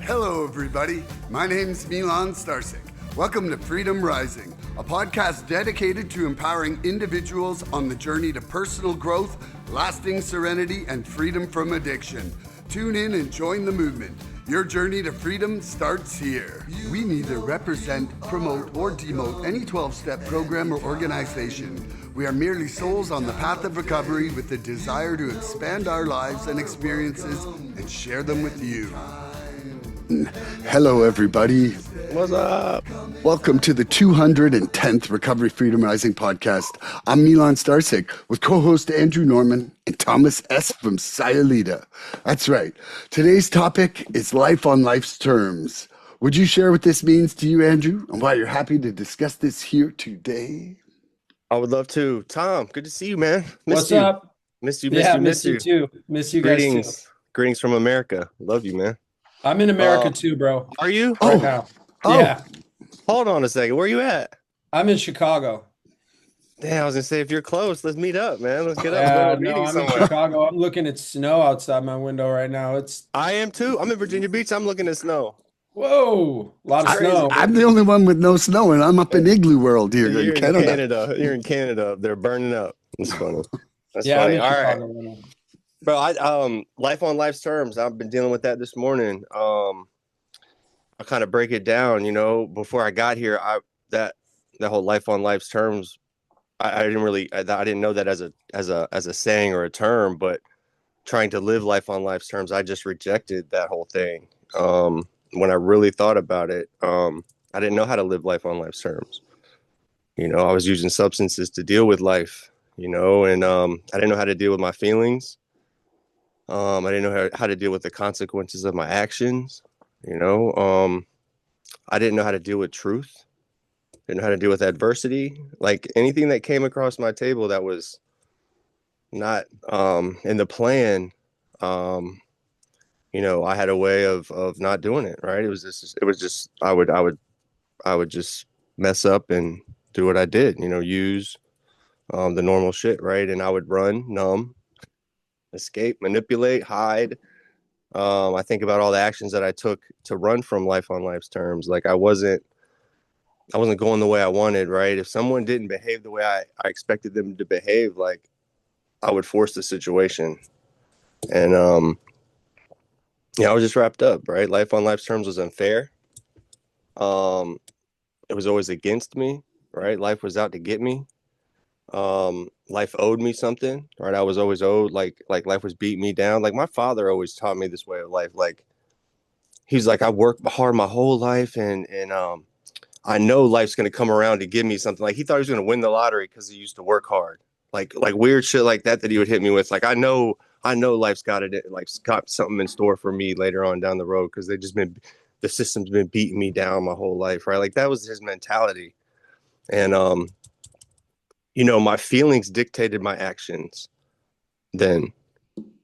Hello, everybody. My name's Milan Starcic. Welcome to Freedom Rising, a podcast dedicated to empowering individuals on the journey to personal growth, lasting serenity, and freedom from addiction. Tune in and join the movement. Your journey to freedom starts here. We neither represent, promote, or demote any 12-step program or organization. We are merely souls on the path of recovery with the desire to expand our lives and experiences and share them with you. Hello, everybody. What's up? Welcome to the 210th Recovery Freedom Rising podcast. I'm Milan Starcic with co-host Andrew Norman and Thomas S. from Sayulita. That's right. Today's topic is life on life's terms. Would you share what this means to you, Andrew, and why you're happy to discuss this here today? I would love to. Tom, good to see you, man. What's up? Miss you too. Miss you guys too. Greetings from America. Love you, man. I'm in America too, bro. Are you? Right now. Yeah. Hold on a second. Where are you at? I'm in Chicago. Damn, I was gonna say if you're close, let's meet up, man. Let's get up. No, I'm in Chicago. I'm looking at snow outside my window right now. I am too. I'm in Virginia Beach. I'm looking at snow. Whoa, a lot of snow. I'm the only one with no snow, and I'm up in Igloo World here You're in Canada. You're in Canada. They're burning up. That's funny. That's yeah, funny. I'm in Chicago right now. Bro, life on life's terms. I've been dealing with that this morning. I kind of break it down, before I got here, that whole life on life's terms, I didn't know that as a saying or a term, but trying to live life on life's terms, I just rejected that whole thing. When I really thought about it, I didn't know how to live life on life's terms. I was using substances to deal with life, and I didn't know how to deal with my feelings. I didn't know how to deal with the consequences of my actions. I didn't know how to deal with truth. Didn't know how to deal with adversity. Like anything that came across my table that was not in the plan, I had a way of not doing it. Right. It was just I would just mess up and do what I did, use the normal shit. Right. And I would run, numb, escape, manipulate, hide. I think about all the actions that I took to run from life on life's terms. Like I wasn't going the way I wanted, right? If someone didn't behave the way I expected them to behave, like I would force the situation. And I was just wrapped up, right? Life on life's terms was unfair. It was always against me, right? Life was out to get me. Life owed me something, right? I was always owed, like life was beating me down. Like my father always taught me this way of life. Like he's like, I worked hard my whole life and I know life's going to come around to give me something. Like he thought he was going to win the lottery because he used to work hard. Like weird shit like that he would hit me with. Like, I know life's got something in store for me later on down the road. Cause the system's been beating me down my whole life. Right. Like that was his mentality. And, my feelings dictated my actions then,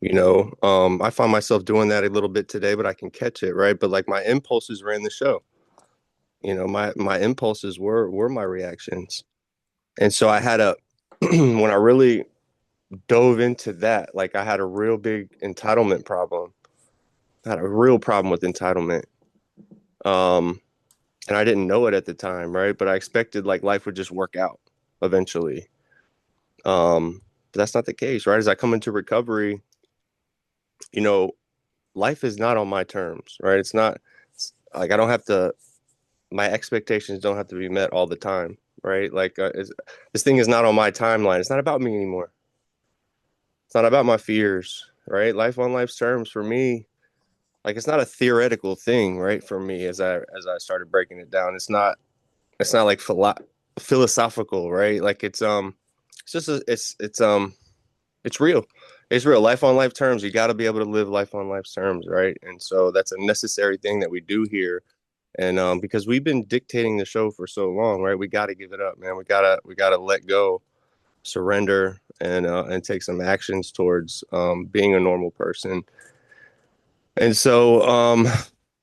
I find myself doing that a little bit today, but I can catch it. Right. But like my impulses ran the show, my impulses were my reactions. And so I had when I really dove into that, like I had a real big entitlement problem. I had a real problem with entitlement. And I didn't know it at the time. Right. But I expected like life would just work out eventually. But that's not the case, right? As I come into recovery, life is not on my terms, right? It's not like my expectations don't have to be met all the time, right? Like this thing is not on my timeline. It's not about me anymore. It's not about my fears, right? Life on life's terms for me, like it's not a theoretical thing, right? For me, as I started breaking it down, it's not like philosophical, right? Like it's real. It's real. Life on life terms. You got to be able to live life on life's terms, right? And so that's a necessary thing that we do here. And because we've been dictating the show for so long, right? We got to give it up, man. We gotta let go, surrender, and take some actions towards being a normal person. And so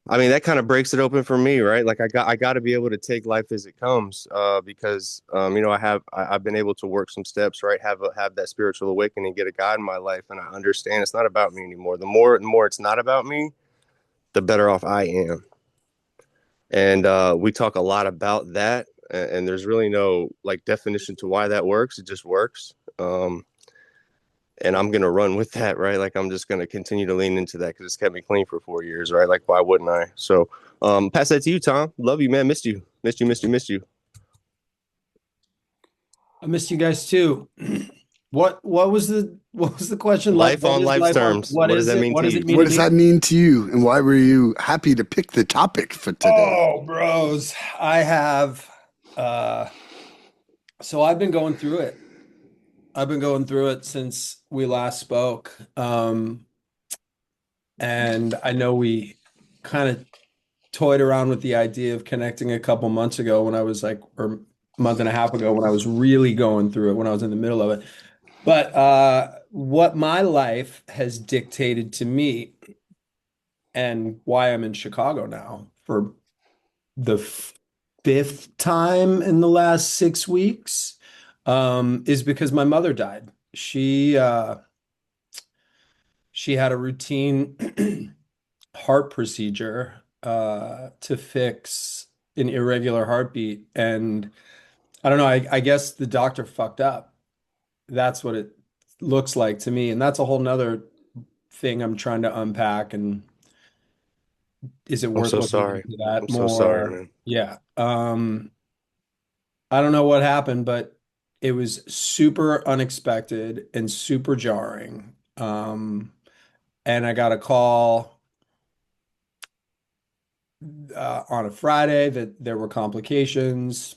that kind of breaks it open for me, right? Like I got to be able to take life as it comes, because I've been able to work some steps, right? Have that spiritual awakening, get a God in my life, and I understand it's not about me anymore. The more it's not about me, the better off I am. And we talk a lot about that, and there's really no like definition to why that works. It just works. And I'm gonna run with that, right? Like I'm just gonna continue to lean into that because it's kept me clean for 4 years, right? Like why wouldn't I? So, pass that to you, Tom. Love you, man. Missed you. Missed you. Missed you. Missed you. I missed you guys too. What was the question? Life What on is life's life on? terms. What What does is that it? mean What to does you? it mean What to does me? that mean to you, and why were you happy to pick the topic for today? Oh, bros, I have uh so I've been going through it. I've been going through it since we last spoke. And I know we kind of toyed around with the idea of connecting a couple months ago when I was like, or a month and a half ago when I was really going through it, when I was in the middle of it. But what my life has dictated to me and why I'm in Chicago now for the fifth time in the last 6 weeks is because my mother died. She had a routine heart procedure to fix an irregular heartbeat, and I don't know. I guess the doctor fucked up. That's what it looks like to me, and that's a whole nother thing I'm trying to unpack. And is it I'm worth so looking sorry. into I'm that so sorry, more? man. Yeah. I don't know what happened, but it was super unexpected and super jarring. And I got a call on a Friday that there were complications,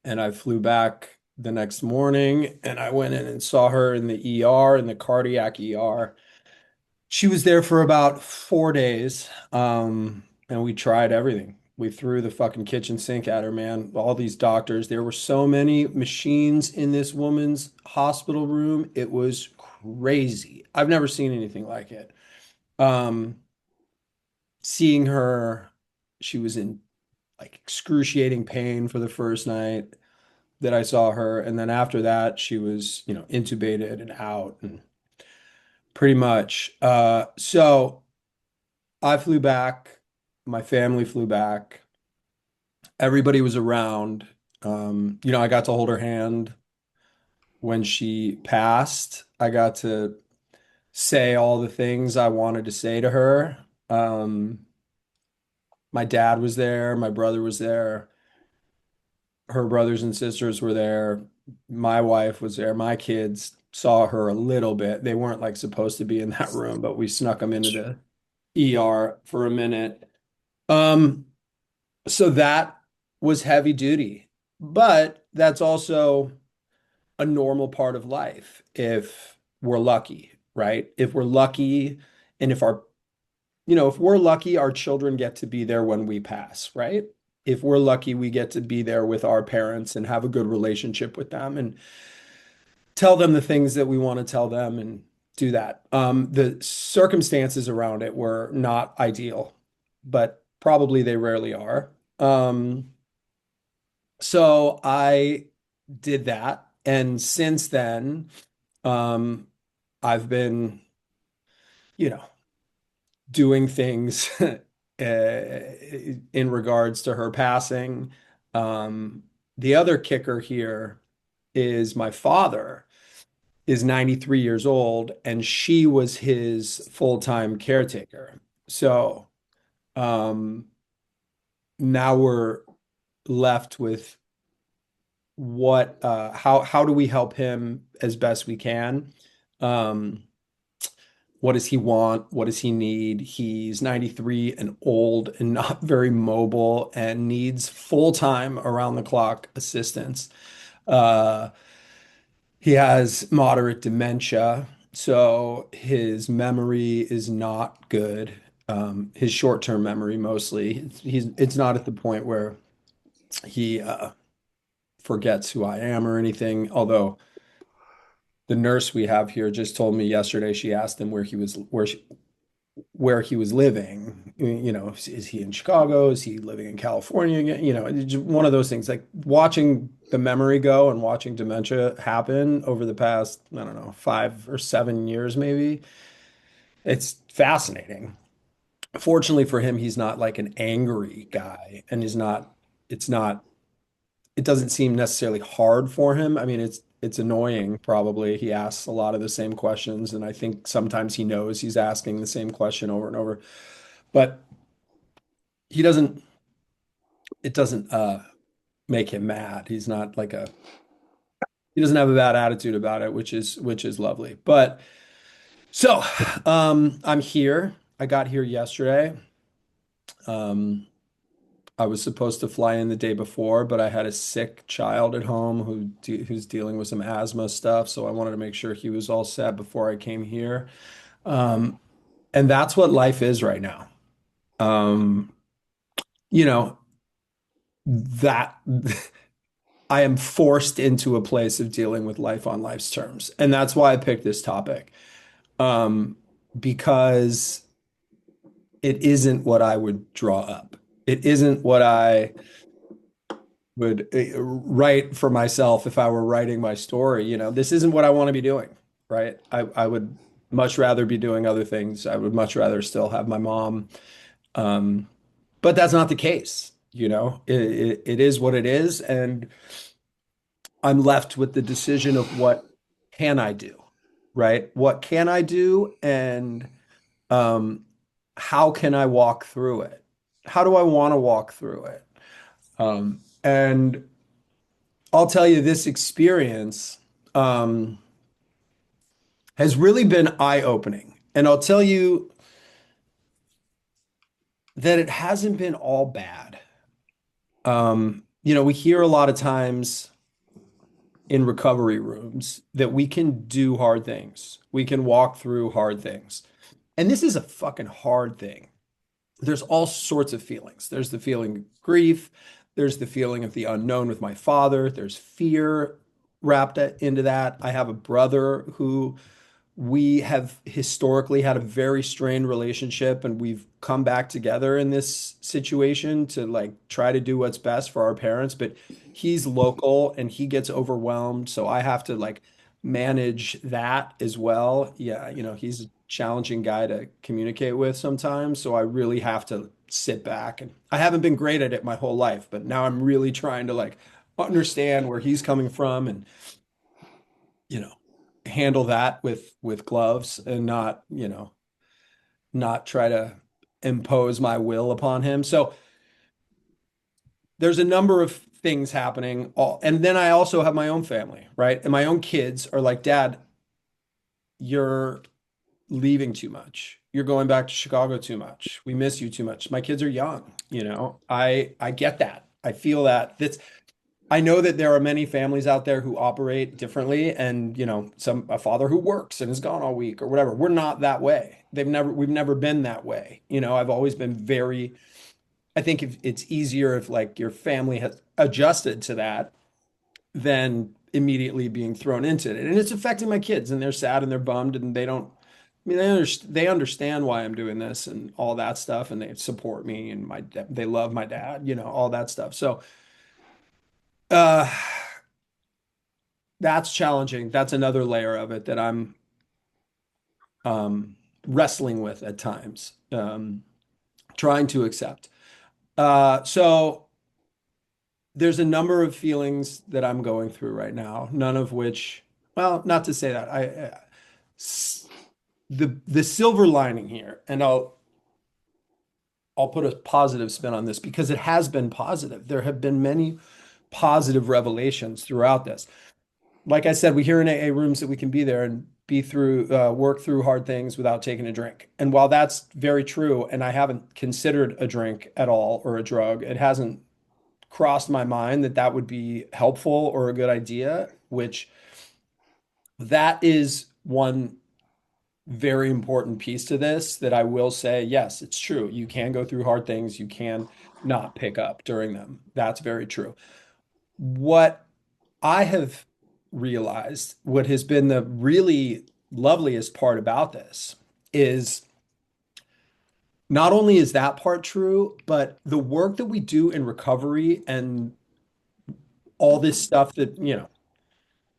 and I flew back the next morning and I went in and saw her in the ER, in the cardiac ER. She was there for about 4 days. And we tried everything. We threw the fucking kitchen sink at her, man. All these doctors. There were so many machines in this woman's hospital room. It was crazy. I've never seen anything like it. Um, Seeing her, she was in like excruciating pain for the first night that I saw her. And then after that, she was, intubated and out and pretty much. So I flew back, my family flew back, everybody was around. I got to hold her hand when she passed. I got to say all the things I wanted to say to her. My dad was there, my brother was there, her brothers and sisters were there, my wife was there, my kids saw her a little bit. They weren't like supposed to be in that room, but we snuck them into the ER for a minute. Um, so that was heavy duty, but that's also a normal part of life if we're lucky, right? If we're lucky, and if we're lucky, our children get to be there when we pass, right? If we're lucky, we get to be there with our parents and have a good relationship with them and tell them the things that we want to tell them and do that. The circumstances around it were not ideal, but probably they rarely are. So I did that. And since then, um, I've been, you know, doing things in regards to her passing. Um, the other kicker here is my father is 93 years old and she was his full-time caretaker. So um, now we're left with how do we help him as best we can? Um, what does he want? What does he need? He's 93 and old and not very mobile and needs full-time around the clock assistance. Uh, he has moderate dementia, so his memory is not good. His short-term memory mostly. It's not at the point where he forgets who I am or anything, although the nurse we have here just told me yesterday she asked him where he was living. Is he in Chicago? Is he living in California again? It's just one of those things, like watching the memory go and watching dementia happen over the past, I don't know, 5 or 7 years maybe. It's fascinating. Fortunately for him, he's not like an angry guy, and it's not, it doesn't seem necessarily hard for him. I mean, it's annoying probably. He asks a lot of the same questions, and I think sometimes he knows he's asking the same question over and over. But he doesn't, it doesn't make him mad. He's not like a, he doesn't have a bad attitude about it, which is lovely. But so I'm here. I got here yesterday. Um I was supposed to fly in the day before, but I had a sick child at home who's dealing with some asthma stuff, so I wanted to make sure he was all set before I came here. Um, and that's what life is right now. Um, you know, that I am forced into a place of dealing with life on life's terms. And that's why I picked this topic. Um, because it isn't what I would draw up. It isn't what I would write for myself if I were writing my story. This isn't what I want to be doing, right? I would much rather be doing other things. I would much rather still have my mom. Um, but that's not the case. It is what it is, and I'm left with the decision of what can I do, right? What can I do, and um, how can I walk through it? How do I want to walk through it? And I'll tell you, this experience has really been eye-opening. And I'll tell you that it hasn't been all bad. We hear a lot of times in recovery rooms that we can do hard things. We can walk through hard things. And this is a fucking hard thing. There's all sorts of feelings. There's the feeling of grief. There's the feeling of the unknown with my father. There's fear wrapped into that. I have a brother who we have historically had a very strained relationship, and we've come back together in this situation to like try to do what's best for our parents. But he's local and he gets overwhelmed, so I have to like manage that as well. Yeah, he's a challenging guy to communicate with sometimes, so I really have to sit back, and I haven't been great at it my whole life, but now I'm really trying to like understand where he's coming from, and you know, handle that with gloves, and not try to impose my will upon him. So there's a number of things happening. And then I also have my own family, right? And my own kids are like, Dad, you're leaving too much. You're going back to Chicago too much. We miss you too much. My kids are young, I get that. I feel that. I know that there are many families out there who operate differently, and a father who works and is gone all week or whatever. We're not that way. We've never been that way. I've always been very, I think if it's easier if like your family has adjusted to that than immediately being thrown into it. And it's affecting my kids, and they're sad and they're bummed, and they don't, I mean, they understand why I'm doing this and all that stuff, and they support me, and they love my dad, all that stuff. So, uh, that's challenging. That's another layer of it that I'm wrestling with at times, trying to accept. So there's a number of feelings that I'm going through right now, none of which, well, not to say that the silver lining here, and I'll put a positive spin on this because it has been positive. There have been many positive revelations throughout this. Like I said, we hear in AA rooms that we can be there and work through hard things without taking a drink. And while that's very true, and I haven't considered a drink at all or a drug, it hasn't crossed my mind that that would be helpful or a good idea, which that is one very important piece to this that I will say, yes, it's true. You can go through hard things. You can not pick up during them. That's very true. What I have realized, what has been the really loveliest part about this is not only is that part true, but the work that we do in recovery and all this stuff that,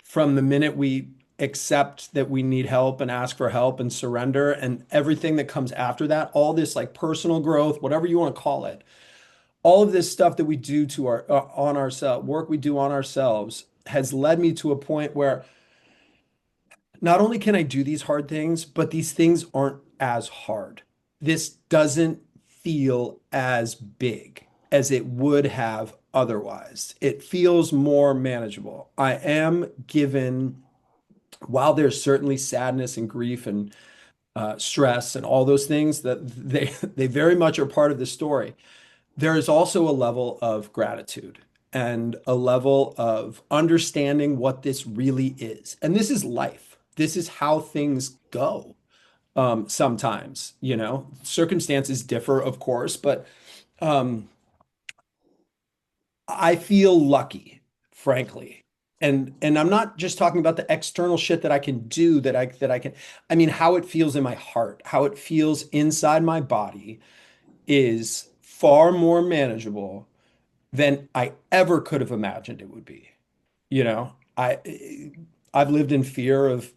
from the minute we accept that we need help and ask for help and surrender and everything that comes after that, all this like personal growth, whatever you want to call it, all of this stuff that we do to our on ourselves, work we do on ourselves has led me to a point where not only can I do these hard things, but these things aren't as hard. This doesn't feel as big as it would have otherwise. It feels more manageable. I am given, while there's certainly sadness and grief and stress and all those things that they very much are part of the story. There is also a level of gratitude and a level of understanding what this really is. And this is life. This is how things go. Sometimes, circumstances differ, of course, but um, I feel lucky, frankly. And I'm not just talking about the external shit that I can do that I can, I mean, how it feels in my heart, how it feels inside my body is far more manageable than I ever could have imagined it would be. You know, I've lived in fear of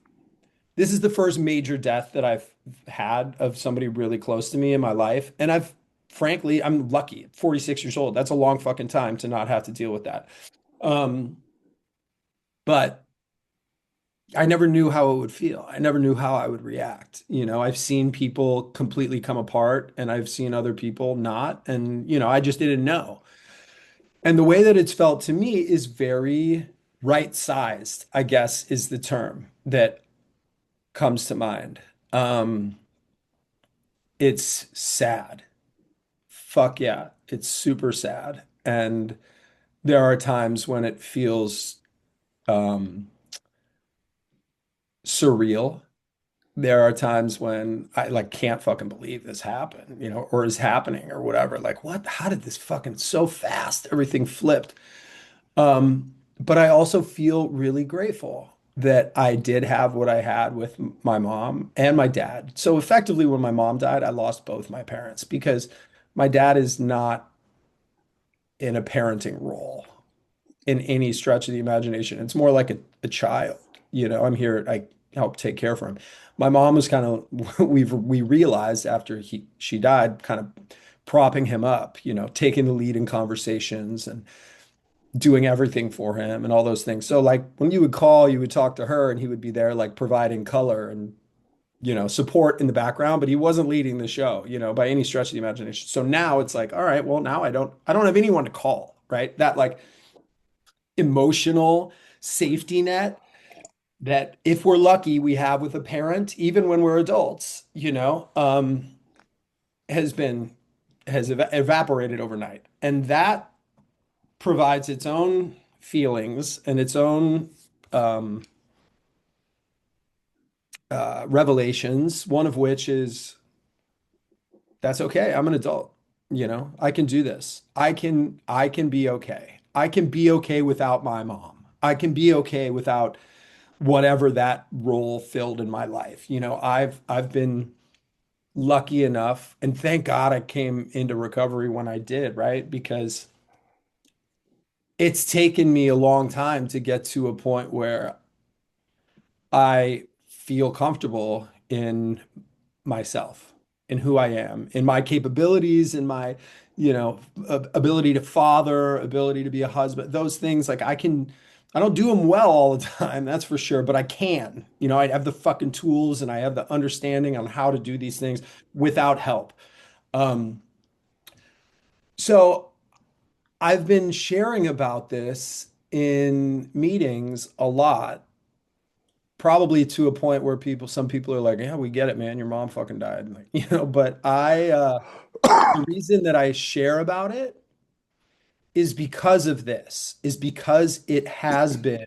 this is the first major death that I've had of somebody really close to me in my life. And frankly, I'm lucky at 46 years old. That's a long fucking time to not have to deal with that. Um, but I never knew how it would feel. I never knew how I would react. I've seen people completely come apart and I've seen other people not. And, I just didn't know. And the way that it's felt to me is very right sized, I guess is the term that comes to mind. Um, it's sad. Fuck yeah, it's super sad. And there are times when it feels um, surreal. There are times when I like can't fucking believe this happened, or is happening or whatever. Like, what? How did this fucking so fast? Everything flipped. But I also feel really grateful that I did have what I had with my mom and my dad. So effectively, when my mom died, I lost both my parents because my dad is not in a parenting role in any stretch of the imagination. It's more like a child. I'm here, I help take care for him. My mom was kind of, we realized after she died, kind of propping him up, taking the lead in conversations and doing everything for him and all those things. So like when you would call, you would talk to her and he would be there like providing color and support in the background, but he wasn't leading the show, by any stretch of the imagination. So now it's like, all right, well now I don't have anyone to call, right? That like emotional safety net that if we're lucky we have with a parent, even when we're adults, has been has evaporated overnight. And that provides its own feelings and its own um, revelations, one of which is that's okay. I'm an adult. I can do this. I can be okay. I can be okay without my mom. I can be okay without whatever that role filled in my life. I've been lucky enough, and thank God I came into recovery when I did, right? Because it's taken me a long time to get to a point where I feel comfortable in myself, in who I am, in my capabilities, in my, ability to father, ability to be a husband, those things like I don't do them well all the time, that's for sure, but I can. I have the fucking tools and I have the understanding on how to do these things without help. Um, so I've been sharing about this in meetings a lot, probably to a point where some people are like, yeah, we get it, man. Your mom fucking died. Like, but the reason that I share about it is because of this, is because it has been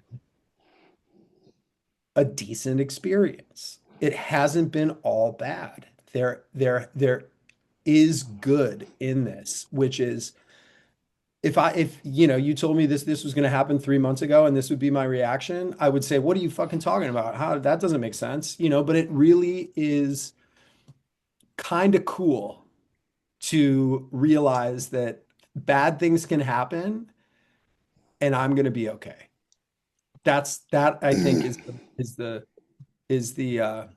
a decent experience. It hasn't been all bad. There is good in this, which is if you told me this was going to happen 3 months ago and this would be my reaction, I would say, what are you fucking talking about? How that doesn't make sense, but it really is kind of cool to realize that bad things can happen and I'm going to be okay. that I think is the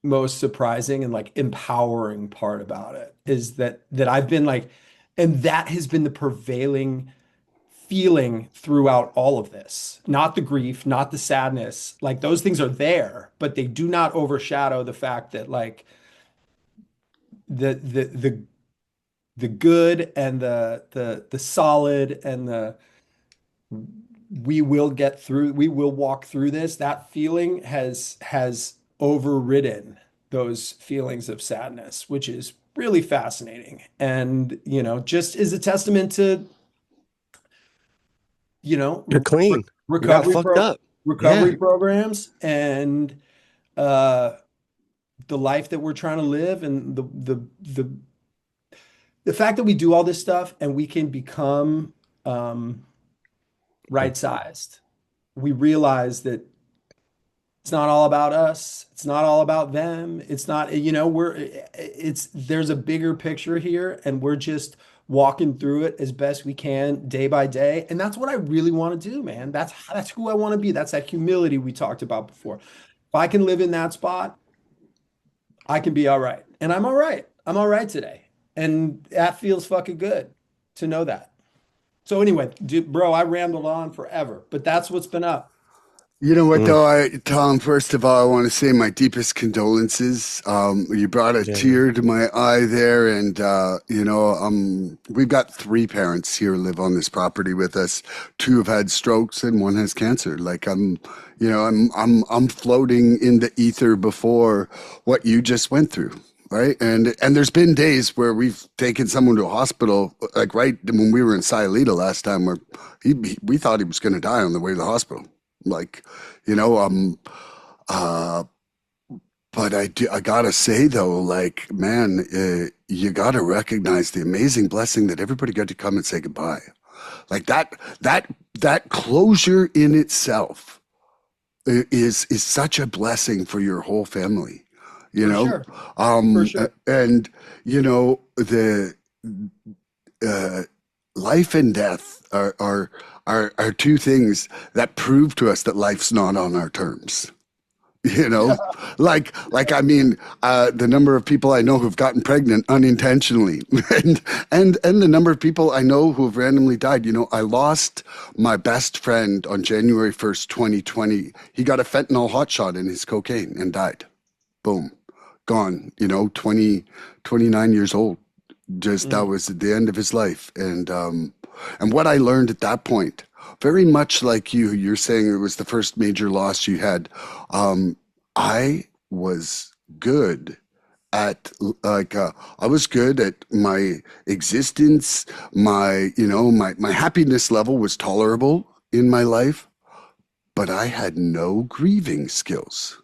most surprising and like empowering part about it, is that I've been like, and that has been the prevailing feeling throughout all of this. Not the grief, not the sadness. Like those things are there, but they do not overshadow the fact that like the the good and the solid and the we will walk through this. That feeling has overridden those feelings of sadness, which is really fascinating. And, just is a testament to, You're clean. You're not recovery fucked up. Yeah. recovery programs and uh the life that we're trying to live, and the fact that we do all this stuff and we can become right-sized. We realize that it's not all about us. It's not all about them. It's not, there's a bigger picture here, and we're just walking through it as best we can day by day. And that's what I really want to do, man. That's who I want to be. That's that humility we talked about before. If I can live in that spot, I can be all right. And I'm all right. I'm all right today. And that feels fucking good to know that. So anyway, bro, I rambled on forever, but that's what's been up. You know what, Mm, though, Tom, first of all, I want to say my deepest condolences. You brought a yeah. tear to my eye there. And, we've got three parents here who live on this property with us. Two have had strokes and one has cancer. Like I'm floating in the ether before what you just went through. Right. And there's been days where we've taken someone to a hospital, like right when we were in Sayulita last time, where we thought he was going to die on the way to the hospital. Like, you know, uh, but I gotta say though, like, man, you gotta recognize the amazing blessing that everybody got to come and say goodbye. Like that closure in itself is such a blessing for your whole family, you For know? sure. For sure. And the uh, life and death are two things that prove to us that life's not on our terms. You know, like I mean, the number of people I know who've gotten pregnant unintentionally, and the number of people I know who have randomly died. You know, I lost my best friend on January 1st, 2020. He got a fentanyl hot shot in his cocaine and died. Boom, gone. You know, 29 years old. Just that Mm. was the end of his life. And what I learned at that point, very much like you're saying it was the first major loss you had. I was good at I was good at my existence. My happiness level was tolerable in my life, but I had no grieving skills.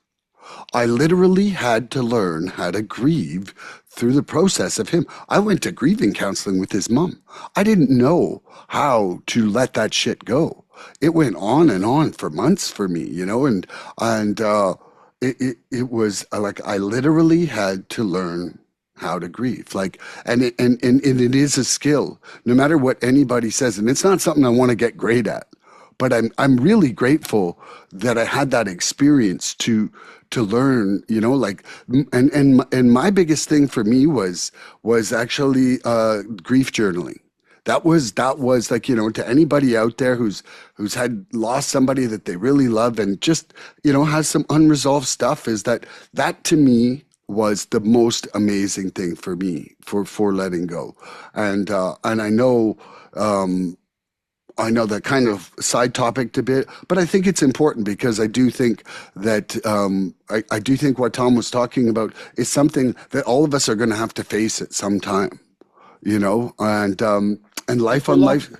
I literally had to learn how to grieve through the process of him. I went to grieving counseling with his mom. I didn't know how to let that shit go. It went on and on for months for me, you know, and it was like I literally had to learn how to grieve. Like, and it is a skill, no matter what anybody says, and it's not something I want to get great at. But I'm really grateful that I had that experience to learn, you know, like, and my biggest thing for me was actually grief journaling. That was like, you know, to anybody out there who's had lost somebody that they really love and just, you know, has some unresolved stuff, is that to me was the most amazing thing for me for letting go. And I know that kind of side topic a bit, but I think it's important because I do think that I do think what Tom was talking about is something that all of us are going to have to face at some time, you know, and life For on life. life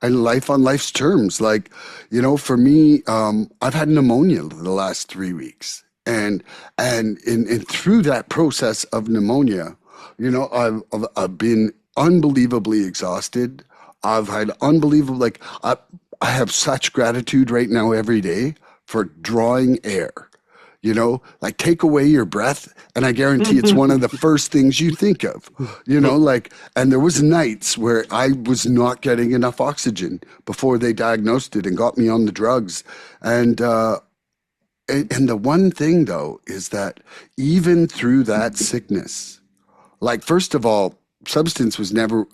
and life on life's terms. Like, you know, for me, I've had pneumonia the last 3 weeks, and through that process of pneumonia, you know, I've been unbelievably exhausted. I've had unbelievable, like, I have such gratitude right now every day for drawing air. like take away your breath, and I guarantee it's one of the first things you think of, like, and there was nights where I was not getting enough oxygen before they diagnosed it and got me on the drugs. And, and the one thing though is that even through that sickness, like, first of all, substance was never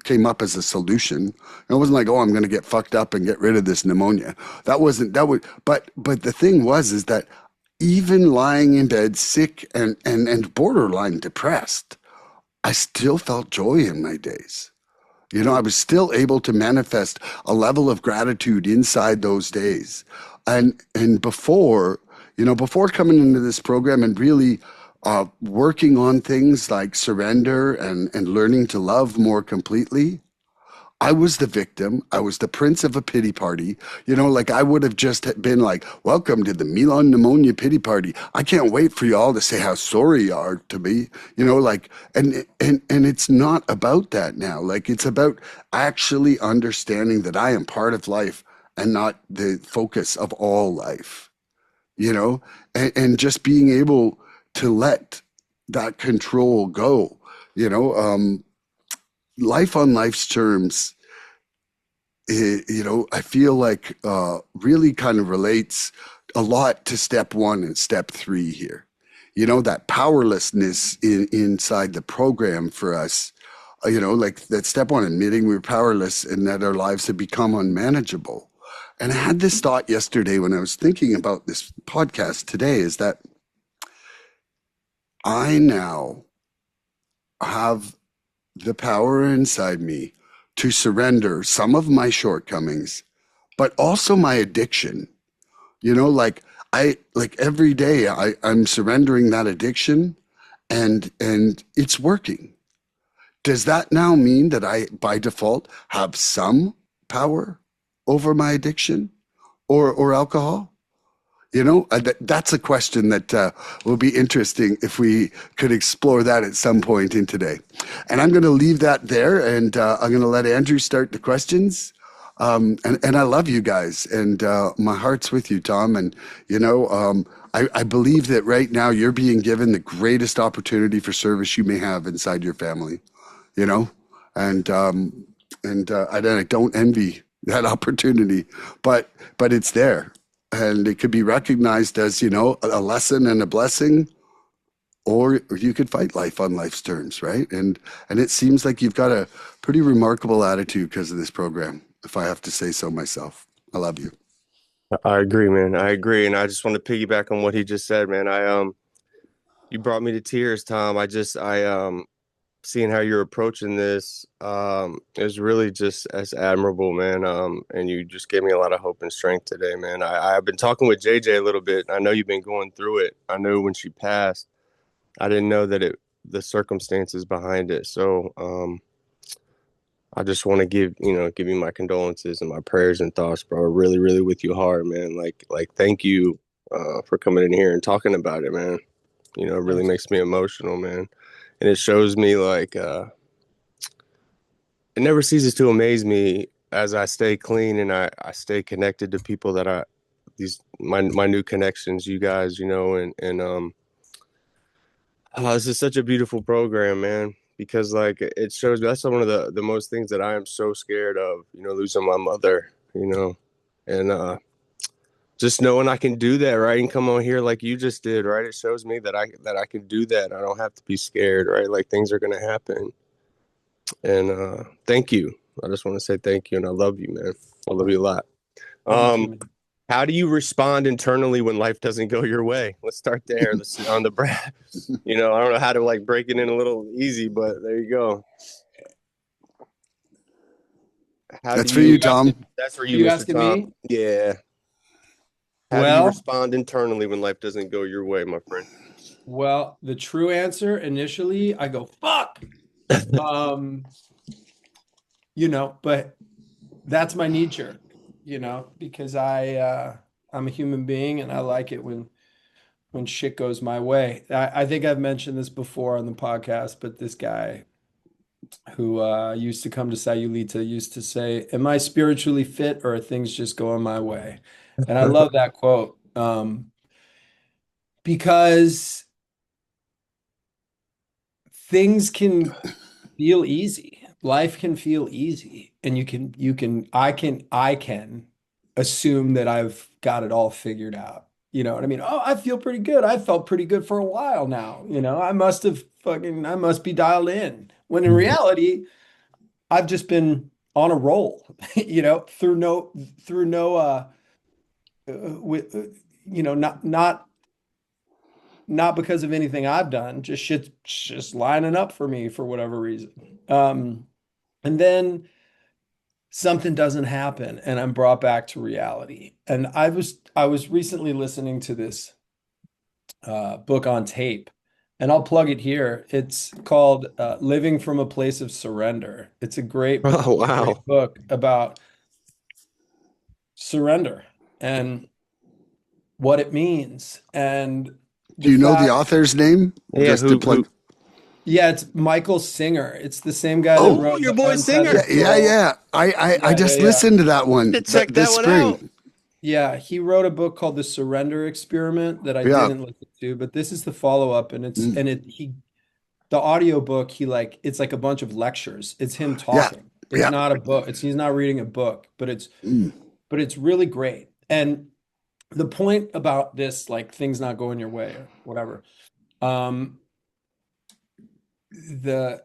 came up as a solution. It wasn't like, oh, I'm going to get fucked up and get rid of this pneumonia. That wasn't that would. But the thing was, is that even lying in bed sick and borderline depressed, I still felt joy in my days. I was still able to manifest a level of gratitude inside those days. And before coming into this program and really working on things like surrender and learning to love more completely, I was the victim. I was the prince of a pity party. Like, I would have just been like, welcome to the Milan pneumonia pity party. I can't wait for you all to say how sorry you are to me. Like, and it's not about that now. Like, it's about actually understanding that I am part of life and not the focus of all life, and just being able to let that control go. Life on life's terms, I feel like really kind of relates a lot to step 1 and step 3 here. That powerlessness inside the program for us, like that step 1, admitting we're powerless and that our lives have become unmanageable. And I had this thought yesterday when I was thinking about this podcast today, is that I now have the power inside me to surrender some of my shortcomings, but also my addiction. Like, every day I'm surrendering that addiction, and it's working. Does that now mean that I by default have some power over my addiction or alcohol? That's a question that will be interesting if we could explore that at some point in today. And I'm going to leave that there, and I'm going to let Andrew start the questions. And I love you guys, and my heart's with you, Tom. And, I believe that right now you're being given the greatest opportunity for service you may have inside your family, you know, and I don't envy that opportunity, but it's there, and it could be recognized as, a lesson and a blessing, or you could fight life on life's terms, right? And it seems like you've got a pretty remarkable attitude because of this program, if I have to say so myself. I love you. I agree, man. I agree, and I just want to piggyback on what he just said, man. You brought me to tears, Tom. Seeing how you're approaching this, is really just as admirable, man. And you just gave me a lot of hope and strength today, man. I've been talking with JJ a little bit. I know you've been going through it. I know when she passed, I didn't know that the circumstances behind it. So, I just want to give you my condolences and my prayers and thoughts, bro. Really, really with you hard, man. Like, thank you, for coming in here and talking about it, man. It really Thanks. makes me emotional, man. And it shows me, like, it never ceases to amaze me as I stay clean and I stay connected to people that my new connections, you guys, this is such a beautiful program, man, because, like, it shows me that's one of the most things that I am so scared of, losing my mother, and just knowing I can do that, right, and come on here like you just did, right? It shows me that I can do that. I don't have to be scared, right? Like, things are gonna happen, and thank you. I just want to say thank you, and I love you, man. I love you a lot. Love you Um, too, man. how do you respond internally when life doesn't go your way? Let's start there. Let's on the breath. I don't know how to, like, break it in a little easy, but there you go. How do That's for Are you? you, you Tom. asking, That's for are you, you Mr. asking Tom. me? Yeah. How do you Well, respond internally when life doesn't go your way, my friend? the true answer initially, I go, fuck. Um, but that's my knee jerk, because I'm a human being and I like it when shit goes my way. I think I've mentioned this before on the podcast, but this guy who used to come to Sayulita used to say, "Am I spiritually fit, or are things just going my way?" And I love that quote. because things can feel easy. Life can feel easy, and I can assume that I've got it all figured out. You know what I mean? Oh, I feel pretty good. I felt pretty good for a while now. I must be dialed in. When in reality, I've just been on a roll, through no with not because of anything I've done, just shit's just lining up for me for whatever reason. And then something doesn't happen and I'm brought back to reality. And I was recently listening to this book on tape, and I'll plug it here. It's called Living from a Place of Surrender. It's a Oh great wow. book about surrender and what it means and Do the you know the fact, author's name? Yeah, Just to who? plug. yeah, it's Michael Singer. It's the same guy that Oh, Oh, wrote your The boy yeah, Singer. Untethered yeah, Soul. yeah. I Yeah, yeah, just yeah. listened to that one To check that this one out. spring. Yeah, he wrote a book called The Surrender Experiment that I Yeah. didn't listen to, but this is the follow-up, and it's Mm. and it he the audio book, it's like a bunch of lectures. It's him Yeah. talking. It's Yeah. not a book. He's not reading a book, but it's Mm. really great. And the point about this, like things not going your way or whatever, um, the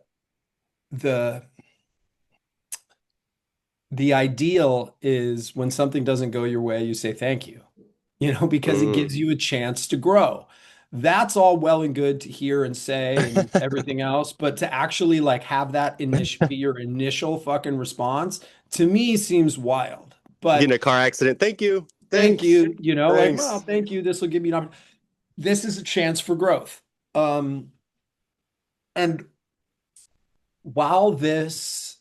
the the ideal is when something doesn't go your way, you say thank you, because it Mm. gives you a chance to grow. That's all well and good to hear and say and everything else, but to actually like have that initial be your initial fucking response to me seems wild. Get in But a car accident. Thank you. thank Thanks. you, like, well, Thanks. thank you. This will give me this is a chance for growth. Um, and while this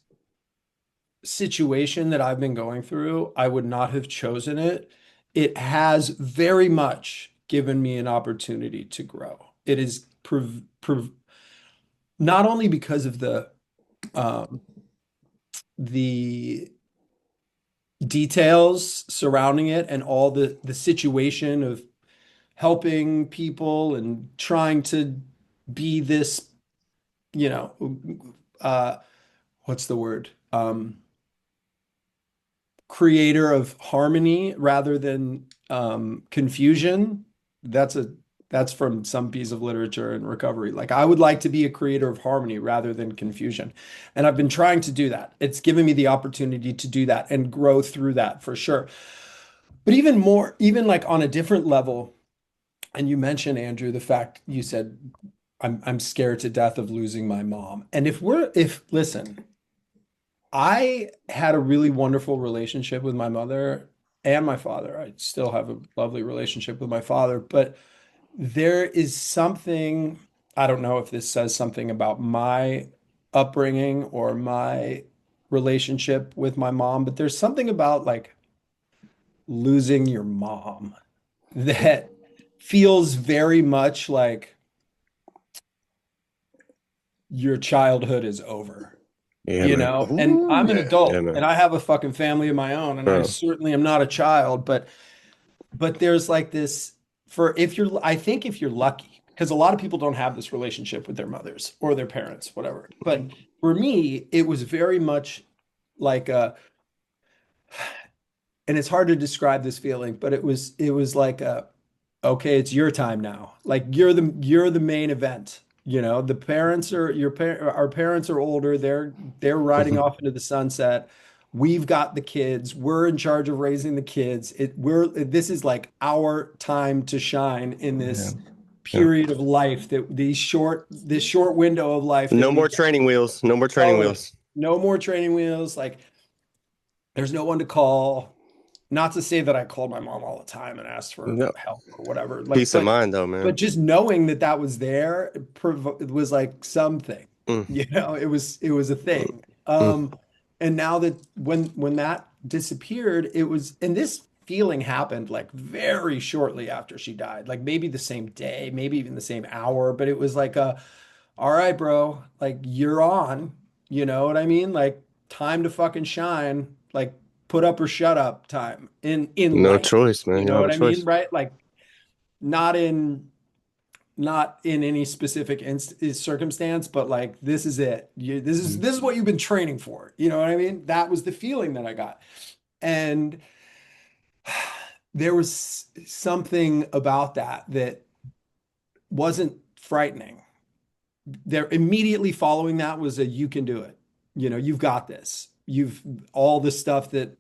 situation that I've been going through, I would not have chosen it. It has very much given me an opportunity to grow. It is not only because of um, the details surrounding it and all the situation of helping people and trying to be this, you know, uh, what's the word? Creator of harmony rather than confusion. That's a that's from some piece of literature in recovery. Like I would like to be a creator of harmony rather than confusion. And I've been trying to do that. It's given me the opportunity to do that and grow through that for sure. But even more, even like on a different level, and you mentioned, Andrew, the fact you said I'm scared to death of losing my mom. And if listen, I had a really wonderful relationship with my mother and my father. I still have a lovely relationship with my father, but there is something, I don't know if this says something about my upbringing or my relationship with my mom, but there's something about like losing your mom that feels very much like your childhood is over. Yeah, man. And Oh, I'm an yeah. Yeah, adult and man. I have a fucking family of my own, and I Bro. certainly am not a child, but there's like this for if you're I think if you're lucky, because a lot of people don't have this relationship with their mothers or their parents, whatever. But for me, it was very much like and it's hard to describe this feeling, but it was like okay, it's your time now. Like you're the main event. The parents are our parents are older. They're riding off into the sunset. We've got the kids. We're in charge of raising the kids. This is like our time to shine in Yeah. this Yeah. period of life that this short window of life that No we more get. training wheels. No more training Totally. wheels. No more training wheels. Like there's no one to call. Not to say that I called my mom all the time and asked for No. help or whatever. Like, Peace of but mind, though, but man. just knowing that that was there, it was like something. Mm, It was a mm, thing. mm. And now that when that disappeared, and this feeling happened like very shortly after she died, like maybe the same day, maybe even the same hour, but it was like all right, bro, like you're on, you know what I mean? Like time to fucking shine, like put up or shut up time in No life. choice, You man. You know don't have what a I mean? choice. Right? Like not in. not in any specific circumstance, but like this is it. This is what you've been training for. You know what I mean? That was the feeling that I got. And there was something about that that wasn't frightening. There immediately following that was a you can do it. You know, you've got this. You've all the stuff that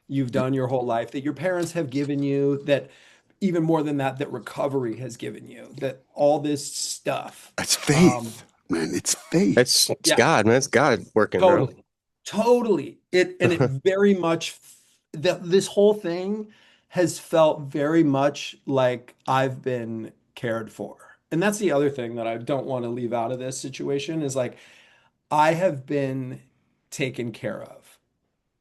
you've done your whole life that your parents have given you, that even more than that, that recovery has given you, that all this stuff. It's faith, man. It's faith. It's Yeah. God, man. It's God working, bro. Totally. It very much this whole thing has felt very much like I've been cared for. And that's the other thing that I don't want to leave out of this situation is like I have been taken care of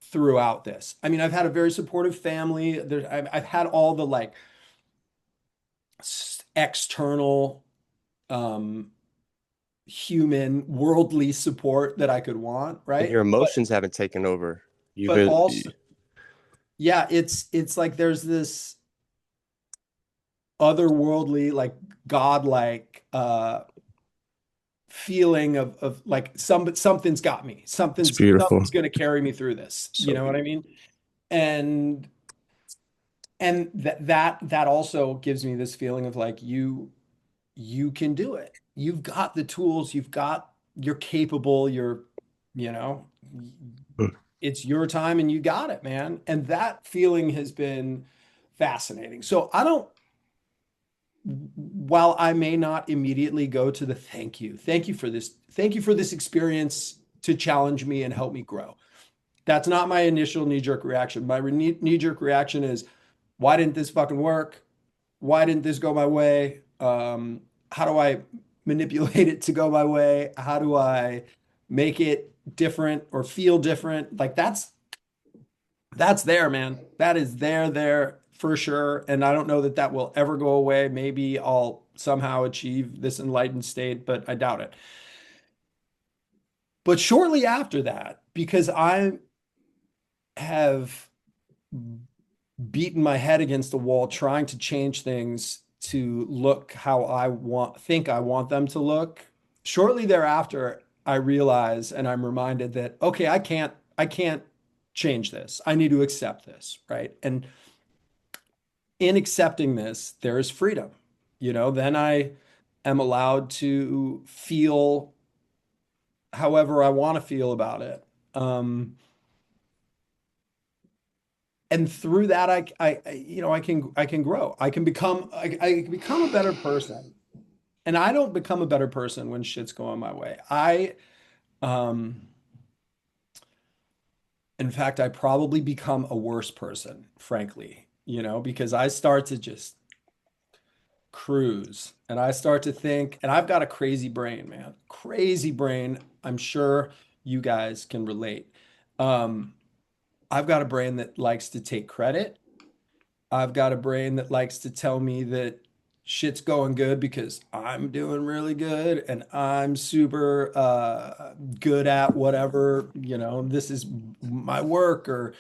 throughout this. I mean, I've had a very supportive family. I've had all the like external human worldly support that I could want, right? Your emotions haven't taken over. But also, yeah, it's like there's this otherworldly, like godlike feeling of like something's got me. Something's gonna carry me through this. You know what I mean? And that also gives me this feeling of like you can do it. You've got the tools, you're capable, you know, it's your time and you got it, man. And that feeling has been fascinating. So while I may not immediately go to the thank you for this experience to challenge me and help me grow. That's not my initial knee-jerk reaction. My knee-jerk reaction is, why didn't this fucking work? Why didn't this go my way? How do I manipulate it to go my way? How do I make it different or feel different? Like that's there, man. That is there for sure. And I don't know that will ever go away. Maybe I'll somehow achieve this enlightened state, but I doubt it. But shortly after that, because I have beaten my head against the wall trying to change things to look how I think I want them to look. Shortly thereafter, I realize and I'm reminded that, okay, I can't change this. I need to accept this, right? And in accepting this, there is freedom. You know, then I am allowed to feel however I want to feel about it. And through that, I can grow. I can become a better person. And I don't become a better person when shit's going my way. In fact, I probably become a worse person, frankly, you know, because I start to just cruise and I start to think, and I've got a crazy brain, man, crazy brain. I'm sure you guys can relate. I've got a brain that likes to take credit. I've got a brain that likes to tell me that shit's going good because I'm doing really good and I'm super good at whatever, you know, this is my work, or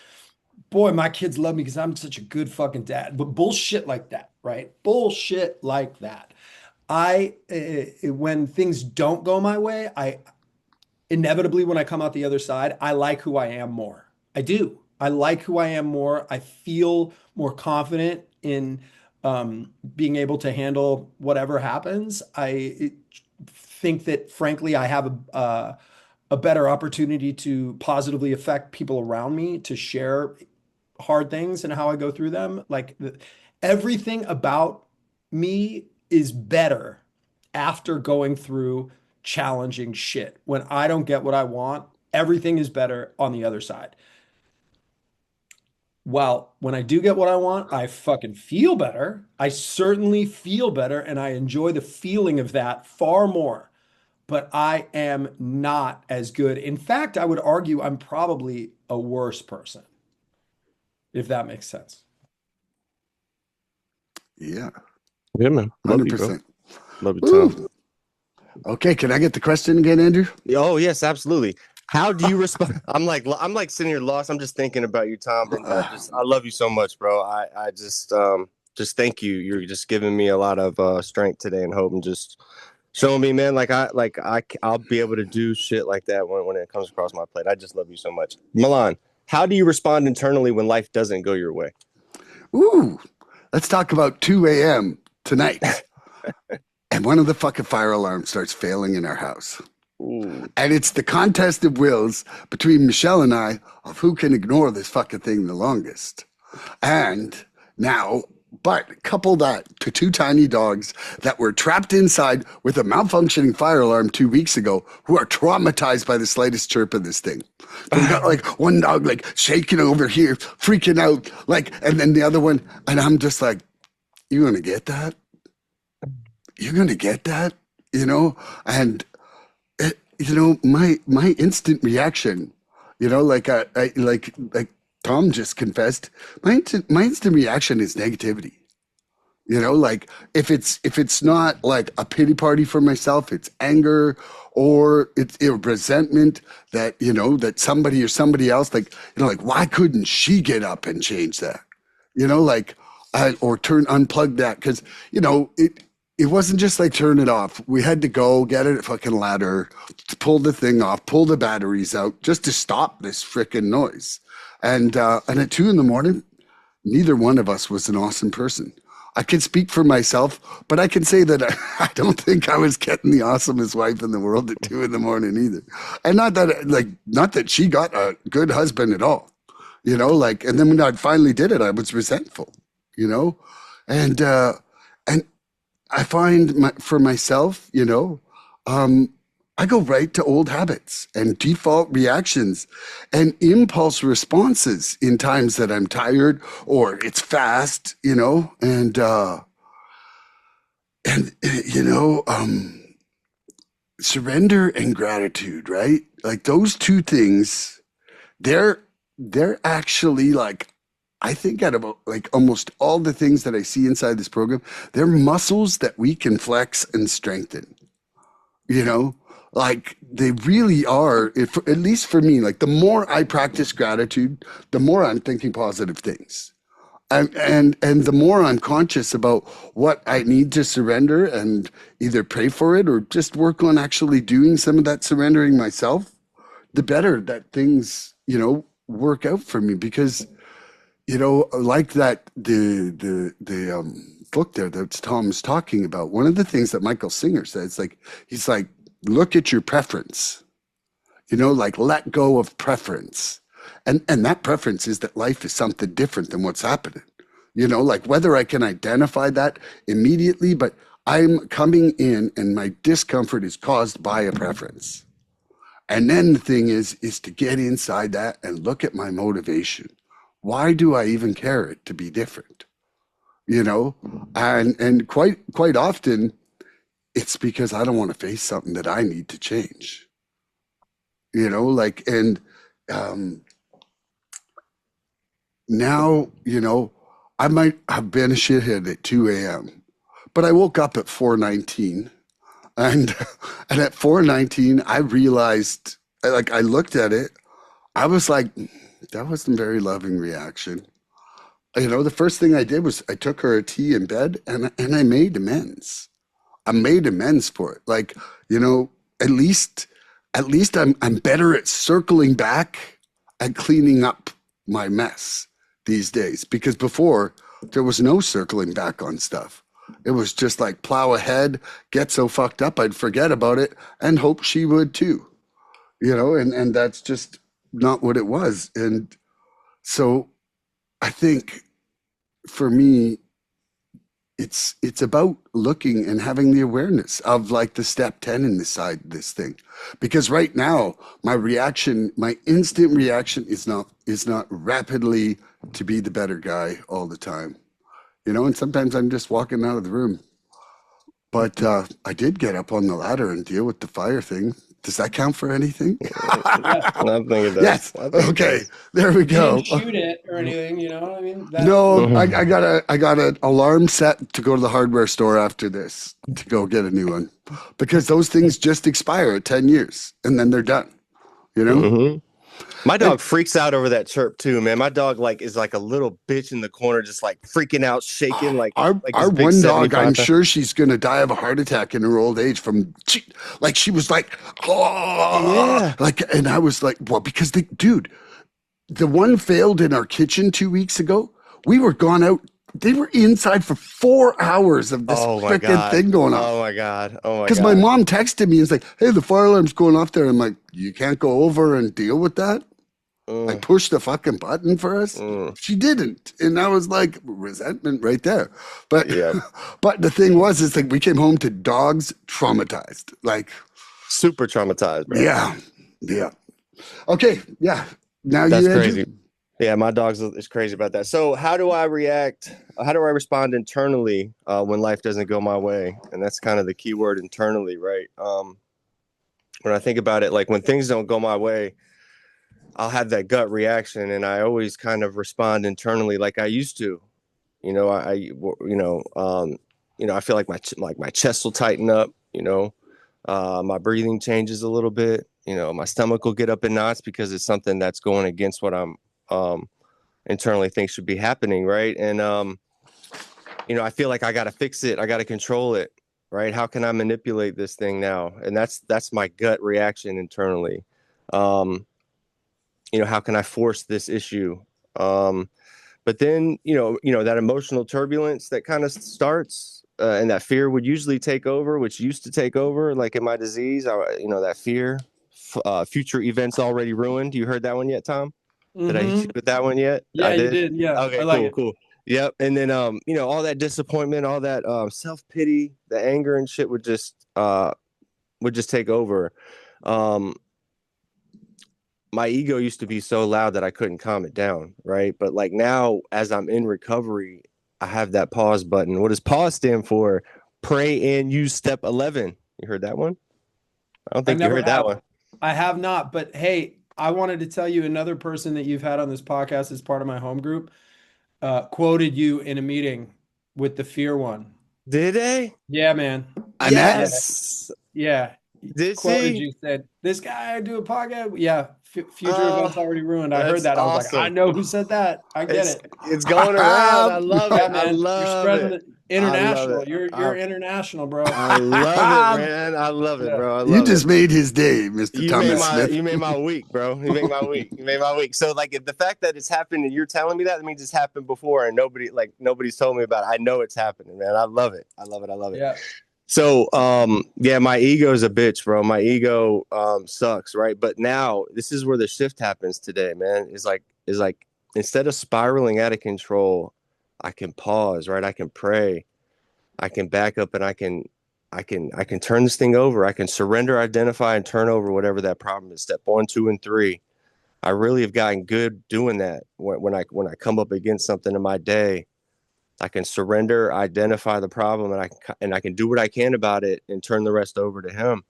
boy, my kids love me because I'm such a good fucking dad. But bullshit like that, right? Bullshit like that. When things don't go my way, inevitably, when I come out the other side, I like who I am more. I do. I like who I am more. I feel more confident in being able to handle whatever happens. I think that, frankly, I have a better opportunity to positively affect people around me, to share hard things and how I go through them. Like everything about me is better after going through challenging shit. When I don't get what I want, everything is better on the other side. Well, when I do get what I want, I fucking feel better. I certainly feel better and I enjoy the feeling of that far more. But I am not as good. In fact, I would argue I'm probably a worse person, if that makes sense. Yeah. Yeah, man. Love 100%. you, bro. Love you, Tom. Okay, can I get the question again, Andrew? Oh, yes, absolutely. How do you respond? I'm like sitting here lost. I'm just thinking about you, Tom, and I love you so much, bro. I just just thank you. You're just giving me a lot of strength today and hope, and just showing me, man, I'll be able to do shit like that when it comes across my plate. I just love you so much. Milan, how do you respond internally when life doesn't go your way? Ooh, let's talk about 2 a.m. tonight. And one of the fucking fire alarms starts failing in our house. Ooh. And it's the contest of wills between Michelle and I of who can ignore this fucking thing the longest. And now, but couple that to 2 tiny dogs that were trapped inside with a malfunctioning fire alarm 2 weeks ago, who are traumatized by the slightest chirp of this thing. So we got like one dog like shaking over here, freaking out, like, and then the other one, and I'm just like, you gonna get that? You're gonna get that? You know? And you know, my instant reaction, you know, like Tom just confessed, my instant reaction is negativity. You know, like if it's not like a pity party for myself, it's anger or it's resentment that, you know, that somebody or somebody else, like, you know, like why couldn't she get up and change that? You know, like or unplug that, because, you know, it wasn't just like turn it off. We had to go get a fucking ladder, pull the thing off, pull the batteries out just to stop this freaking noise. And at 2 a.m, neither one of us was an awesome person. I can speak for myself, but I can say that I don't think I was getting the awesomest wife in the world at 2 a.m. either. And not that she got a good husband at all, you know, like, and then when I finally did it, I was resentful, you know, and I find for myself, you know, I go right to old habits and default reactions and impulse responses in times that I'm tired or it's fast, you know, and you know, surrender and gratitude, right? Like those 2 things, they're actually like, I think out of like almost all the things that I see inside this program, they're muscles that we can flex and strengthen. You know, like they really are, at least for me, like the more I practice gratitude, the more I'm thinking positive things. And the more I'm conscious about what I need to surrender and either pray for it or just work on actually doing some of that surrendering myself, the better that things, you know, work out for me. Because, you know, like that, the book there that Tom's talking about, one of the things that Michael Singer says, like, he's like, look at your preference, you know, like let go of preference. And that preference is that life is something different than what's happening, you know, like whether I can identify that immediately, but I'm coming in and my discomfort is caused by a preference. And then the thing is to get inside that and look at my motivation. Why do I even care it to be different? You know, and quite often it's because I don't want to face something that I need to change. You know, like, and now, you know, I might have been a shithead at 2 a.m., but I woke up at 4:19, and at 4:19 I realized, like, I looked at it, I was like, that wasn't a very loving reaction. You know, the first thing I did was I took her a tea in bed and I made amends. I made amends for it. Like, you know, at least I'm better at circling back and cleaning up my mess these days, because before there was no circling back on stuff. It was just like plow ahead, get so fucked up I'd forget about it and hope she would too. You know, and that's just not what it was. And so I think for me, it's about looking and having the awareness of like the step 10 in this thing, because right now my instant reaction is not rapidly to be the better guy all the time, you know, and sometimes I'm just walking out of the room. But I did get up on the ladder and deal with the fire thing. Does that count for anything? Yes. I think it does. Yes. Okay. There we You go. didn't shoot it or anything, you know what I mean? No, I got an alarm set to go to the hardware store after this to go get a new one, because those things just expire at 10 years and then they're done, you know? Mm-hmm. My dog freaks out over that chirp too, man. My dog is like a little bitch in the corner, just like freaking out, shaking like Our this big one dog, I'm 75. sure she's gonna die of a heart attack in her old age she was like, oh, Yeah. like, and I was like, well, because dude, the one failed in our kitchen 2 weeks ago. We were gone out. They were inside for 4 hours of this Oh my freaking God. thing going on. Oh my God. Oh my Because my God. mom texted me and was like, hey, the fire alarm's going off there. I'm like, you can't go over and deal with that? Like, push the fucking button for us? She didn't. And I was like, resentment right there. But Yeah. but the thing was, is like we came home to dogs traumatized. Like, Super traumatized, bro. yeah. Yeah. Okay. Yeah. Now That's you, Andrew? crazy. Yeah, my dog's is crazy about that. So how do I react? How do I respond internally when life doesn't go my way? And that's kind of the key word, internally, right? When I think about it, like when things don't go my way, I'll have that gut reaction, and I always kind of respond internally like I used to. You know, I feel like my chest will tighten up. My breathing changes a little bit. My stomach will get up in knots because it's something that's going against what I'm internally think should be happening, right? And I feel like I got to fix it. I got to control it, right? How can I manipulate this thing now? And that's my gut reaction internally. How can I force this issue? But then, that emotional turbulence that kind of starts, and that fear would usually take over, which used to take over, like in my disease. That fear, future events already ruined. You heard that one yet, Tom? Did I hit you with that one yet? Yeah, I you did. did. Yeah, I Okay, like it. cool. Yep. And then, all that disappointment, all that self-pity, the anger and shit would just take over. My ego used to be so loud that I couldn't calm it down, right? But like now, as I'm in recovery, I have that pause button. What does pause stand for? Pray and use step 11. You heard that one? I don't I think you never heard that have. one. I have not, but hey, I wanted to tell you another person that you've had on this podcast as part of my home group quoted you in a meeting with the fear one. Did they? Yeah, man. Annette? Yeah, Yes. yeah. Did Quoted she? you, said, this guy do a podcast. Yeah, future Oh, events already ruined. I heard that's that. I was like, I awesome. know who said that. I get it. It's going around. I love Yeah, it. I man. You're love spreading it. the I love international. it. You're international, bro. I love it, man. I love it, Yeah. bro. I You love it. just made his day, Mr. Thomas Smith. You made my week, bro. You made my week. You made my week. So like the fact that it's happened and you're telling me that means it's happened before and nobody's told me about it. I know it's happening, man. I love it. I love it. I love it. Yeah. So yeah, my ego is a bitch, bro. My ego sucks, right? But now this is where the shift happens today, man. Is like instead of spiraling out of control, I can pause, right? I can pray. I can back up and I can turn this thing over. I can surrender, identify, and turn over whatever that problem is. Step 1, 2, and 3. I really have gotten good doing that. When I come up against something in my day, I can surrender, identify the problem, and I can do what I can about it and turn the rest over to him.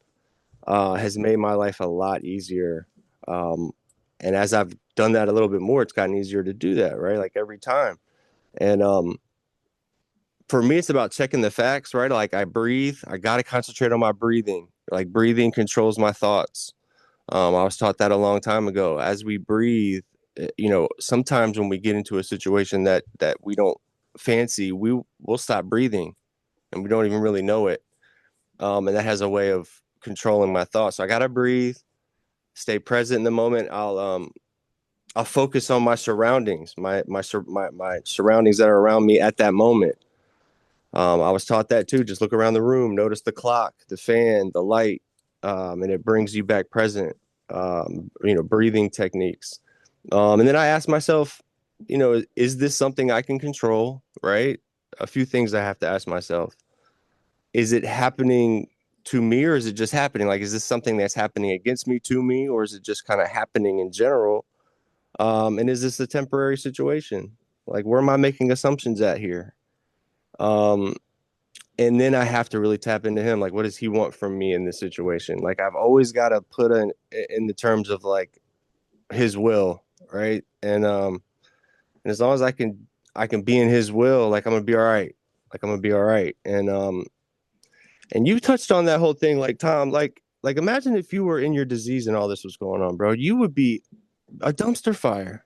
Has made my life a lot easier. And as I've done that a little bit more, it's gotten easier to do that, right? Like every time. And for me, it's about checking the facts, right? Like I breathe. I got to concentrate on my breathing. Like breathing controls my thoughts. I was taught that a long time ago. As we breathe, sometimes when we get into a situation that we don't fancy, we'll stop breathing and we don't even really know it. And that has a way of controlling my thoughts. So I got to breathe, stay present in the moment. I'll focus on my surroundings, my surroundings that are around me at that moment. I was taught that too. Just look around the room, notice the clock, the fan, the light, and it brings you back present. Breathing techniques. And then I asked myself, is this something I can control? Right? A few things I have to ask myself. Is it happening to me or is it just happening? Like, is this something that's happening against me, to me, or is it just kind of happening in general? And is this a temporary situation? Like, where am I making assumptions at here? And then I have to really tap into him. Like, what does he want from me in this situation? Like, I've always got to put in the terms of like his will, right? And as long as I can be in his will, like I'm gonna be all right. Like I'm gonna be all right. And you touched on that whole thing, like Tom, like imagine if you were in your disease and all this was going on, bro. You would be A dumpster fire.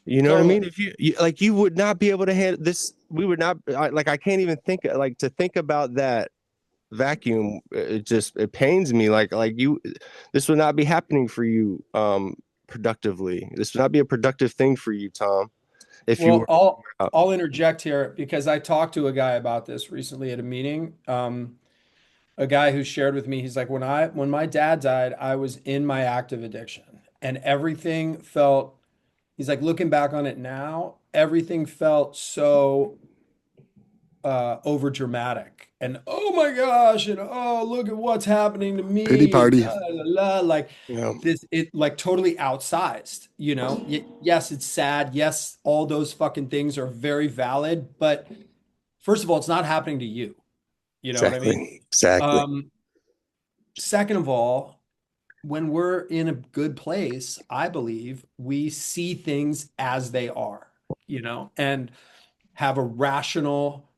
You know what I mean? Totally. If you like, you would not be able to handle this. We would not like. I can't even think like to think about that vacuum. It pains me. Like you, this would not be happening for you productively. This would not be a productive thing for you, Tom, if you Well, were out. I'll interject here because I talked to a guy about this recently at a meeting. A guy who shared with me, he's like, when my dad died, I was in my active addiction and everything felt, he's like, looking back on it now, everything felt so over dramatic and oh my gosh and oh look at what's happening to Pity me and party. like You know, this it like totally outsized, you know. Yes, it's sad. Yes, all those fucking things are very valid, but first of all, it's not happening to you. You know what I mean? exactly. Um, Second of all, when we're in a good place, I believe we see things as they are, you know, and have a rational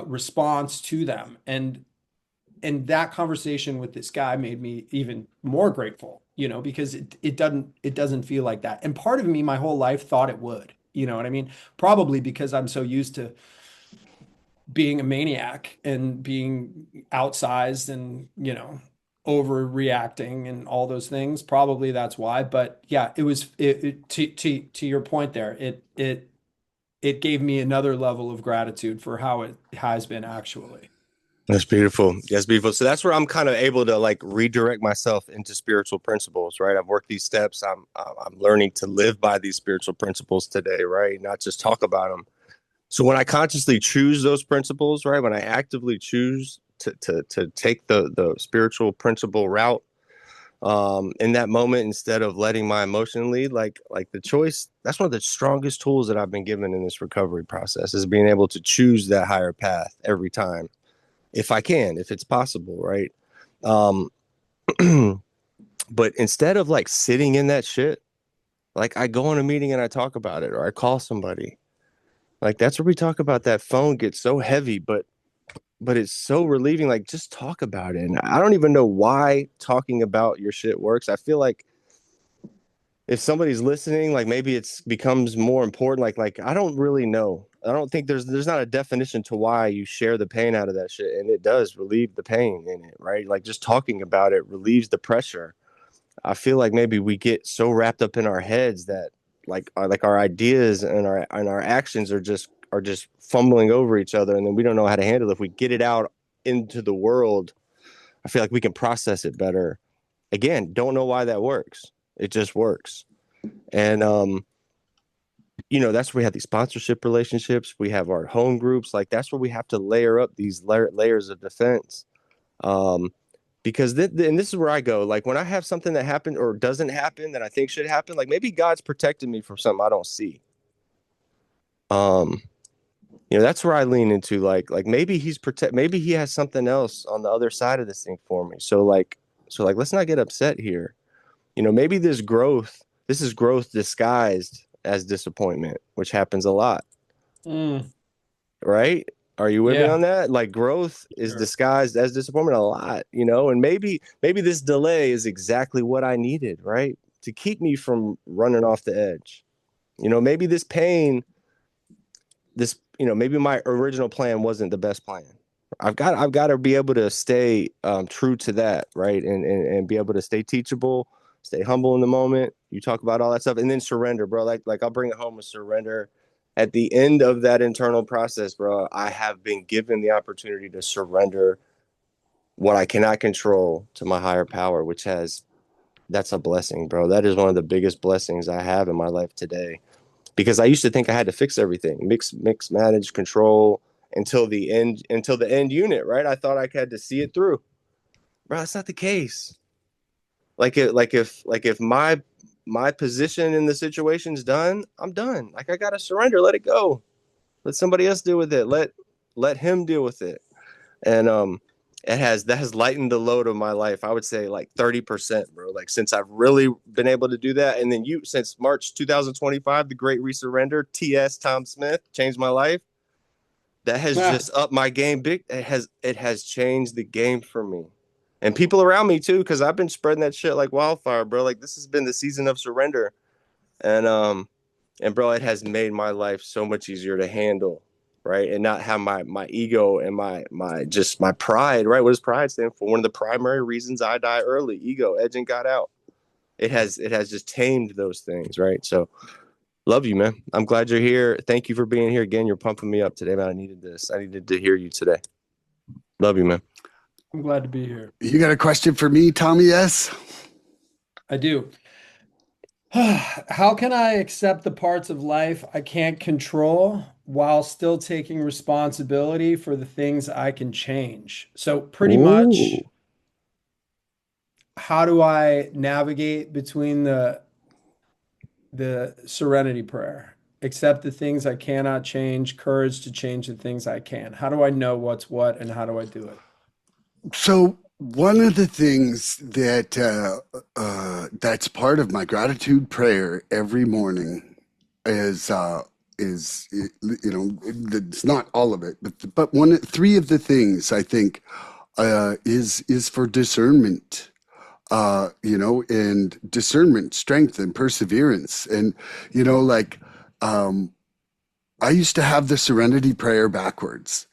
response to them. And that conversation with this guy made me even more grateful, you know, because it doesn't feel like that. And part of me my whole life thought it would, you know what I mean? Probably because I'm so used to being a maniac and being outsized and, you know, overreacting and all those things. Probably that's why. But yeah, to your point there, it gave me another level of gratitude for how it has been actually. That's beautiful. That's beautiful. So that's where I'm kind of able to like redirect myself into spiritual principles, right? I've worked these steps. I'm learning to live by these spiritual principles today, right? Not just talk about them. So when I consciously choose those principles, right? When I actively choose to take the spiritual principle route, in that moment, instead of letting my emotion lead, like the choice, that's one of the strongest tools that I've been given in this recovery process, is being able to choose that higher path every time, if I can, if it's possible, right? Um, but instead of like sitting in that shit, like I go in a meeting and I talk about it, or I call somebody. Like that's where we talk about that phone gets so heavy, but it's so relieving. Like just talk about it. And I don't even know why talking about your shit works. I feel like if somebody's listening, like maybe it's becomes more important. Like I don't really know. I don't think there's not a definition to why you share the pain out of that shit, and it does relieve the pain in it, right? Like just talking about it relieves the pressure. I feel like maybe we get so wrapped up in our heads that like our ideas and our actions are just fumbling over each other, and then we don't know how to handle it. If we get it out into the world, I feel like we can process it better. Again, don't know why that works. It just works. And that's where we have these sponsorship relationships. We have our home groups. Like that's where we have to layer up these layers of defense. Um, because and this is where I go. Like when I have something that happened or doesn't happen that I think should happen, like maybe God's protecting me from something I don't see. Um, that's where I lean into. Like maybe maybe he has something else on the other side of this thing for me. So let's not get upset here. Maybe this is growth disguised as disappointment, which happens a lot, Mm, right? Are you with me yeah, on that? Like growth is sure. disguised as disappointment a lot, and maybe this delay is exactly what I needed, right? To keep me from running off the edge. Maybe this pain, maybe my original plan wasn't the best plan. I've got to be able to stay true to that, right? And be able to stay teachable, stay humble in the moment. You talk about all that stuff, and then surrender, bro. Like I'll bring it home with surrender. At the end of that internal process, bro, I have been given the opportunity to surrender what I cannot control to my higher power, that's a blessing, bro. That is one of the biggest blessings I have in my life today, because I used to think I had to fix everything, mix, manage, control until the end unit, right? I thought I had to see it through, bro. That's not the case. Like if my position in the situation's done, I'm done. Like I gotta surrender, let it go, let somebody else deal with it, let him deal with it, and that has lightened the load of my life. I would say like 30%, bro. Like since I've really been able to do that, and then since March 2025, the Great Resurrender, TS Tom Smith changed my life. That has Ah, just upped my game big. It has changed the game for me. and people around me too, because I've been spreading that shit like wildfire, bro. Like this has been the season of surrender, and bro, it has made my life so much easier to handle, right? And not have my ego and my just my pride, right? What does pride stand for? One of the primary reasons I die early, ego, edging God out. It has just tamed those things, right? So love you, man. I'm glad you're here. Thank you for being here again. You're pumping me up today, man. I needed this. I needed to hear you today. Love you, man. I'm glad to be here. You got a question for me, Tommy S? I do. How can I accept the parts of life I can't control while still taking responsibility for the things I can change? So pretty much, Ooh. how do I navigate between the serenity prayer? Accept the things I cannot change, courage to change the things I can. How do I know what's what and how do I do it? So one of the things that that's part of my gratitude prayer every morning is it's not all of it, but three of the things I think is for discernment. And discernment, strength, and perseverance, and like I used to have the serenity prayer backwards,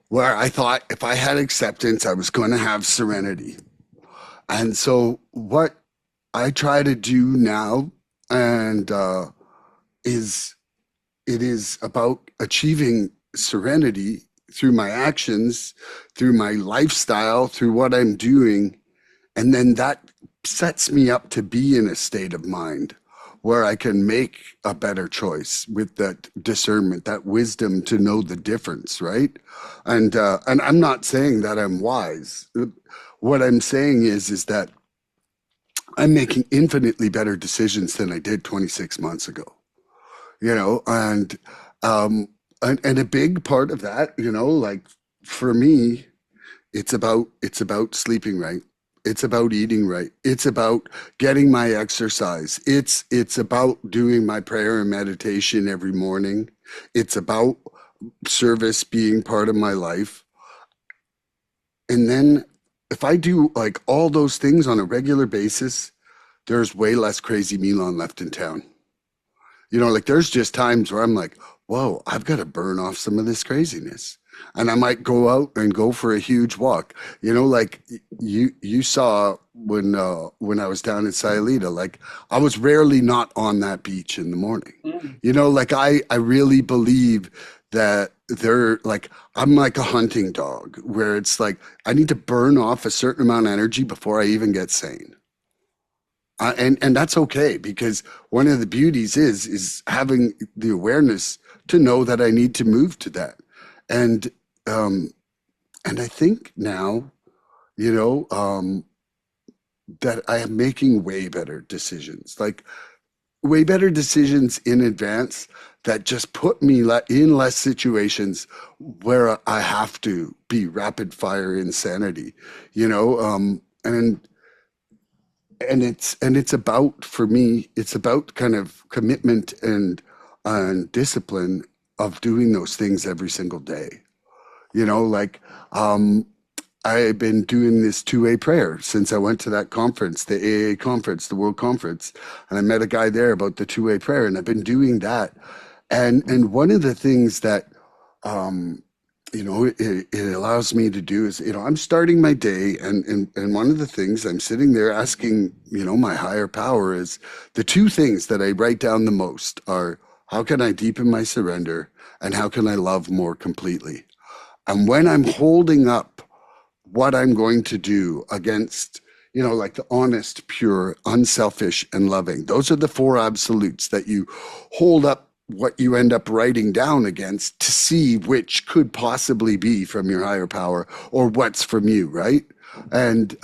where I thought if I had acceptance, I was going to have serenity. And so, what I try to do now, and is it is about achieving serenity through my actions, through my lifestyle, through what I'm doing, and then that sets me up to be in a state of mind where I can make a better choice with that discernment, that wisdom to know the difference, right? And I'm not saying that I'm wise. What I'm saying is that I'm making infinitely better decisions than I did 26 months ago. Um, and a big part of that, like for me, it's about sleeping right. It's about eating right. It's about getting my exercise. It's about doing my prayer and meditation every morning. It's about service being part of my life. And then if I do like all those things on a regular basis, there's way less crazy Milan left in town. Like there's just times where I'm like, whoa, I've got to burn off some of this craziness. And I might go out and go for a huge walk. Like you saw when I was down in Sayulita, like I was rarely not on that beach in the morning. Mm. Like I really believe that they're like I'm like a hunting dog where it's like I need to burn off a certain amount of energy before I even get sane. And that's okay because one of the beauties is having the awareness to know that I need to move to that, and um, and I think now, you know, um, that I am making way better decisions, like way better decisions in advance that just put me in less situations where I have to be rapid fire insanity, and it's about for me it's about kind of commitment and discipline of doing those things every single day, like I've been doing this two-way prayer since I went to that conference, the AA conference, the world conference, and I met a guy there about the two-way prayer, and I've been doing that. And one of the things that um, it allows me to do is, I'm starting my day, and one of the things I'm sitting there asking, my higher power is the two things that I write down the most are how can I deepen my surrender and how can I love more completely? And when I'm holding up what I'm going to do against, like the honest, pure, unselfish, and loving. Those are the four absolutes that you hold up what you end up writing down against to see which could possibly be from your higher power or what's from you, right? And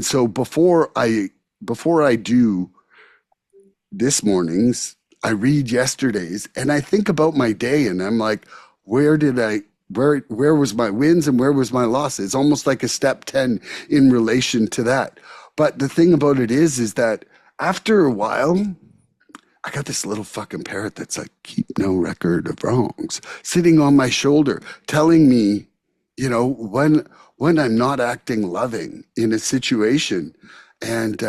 so before I do this morning's, I read yesterday's and I think about my day and I'm like, where did I where was my wins and where was my losses? It's almost like a step 10 in relation to that. But the thing about it is that after a while, I got this little fucking parrot that's like, keep no record of wrongs, sitting on my shoulder, telling me, when when I'm not acting loving in a situation. And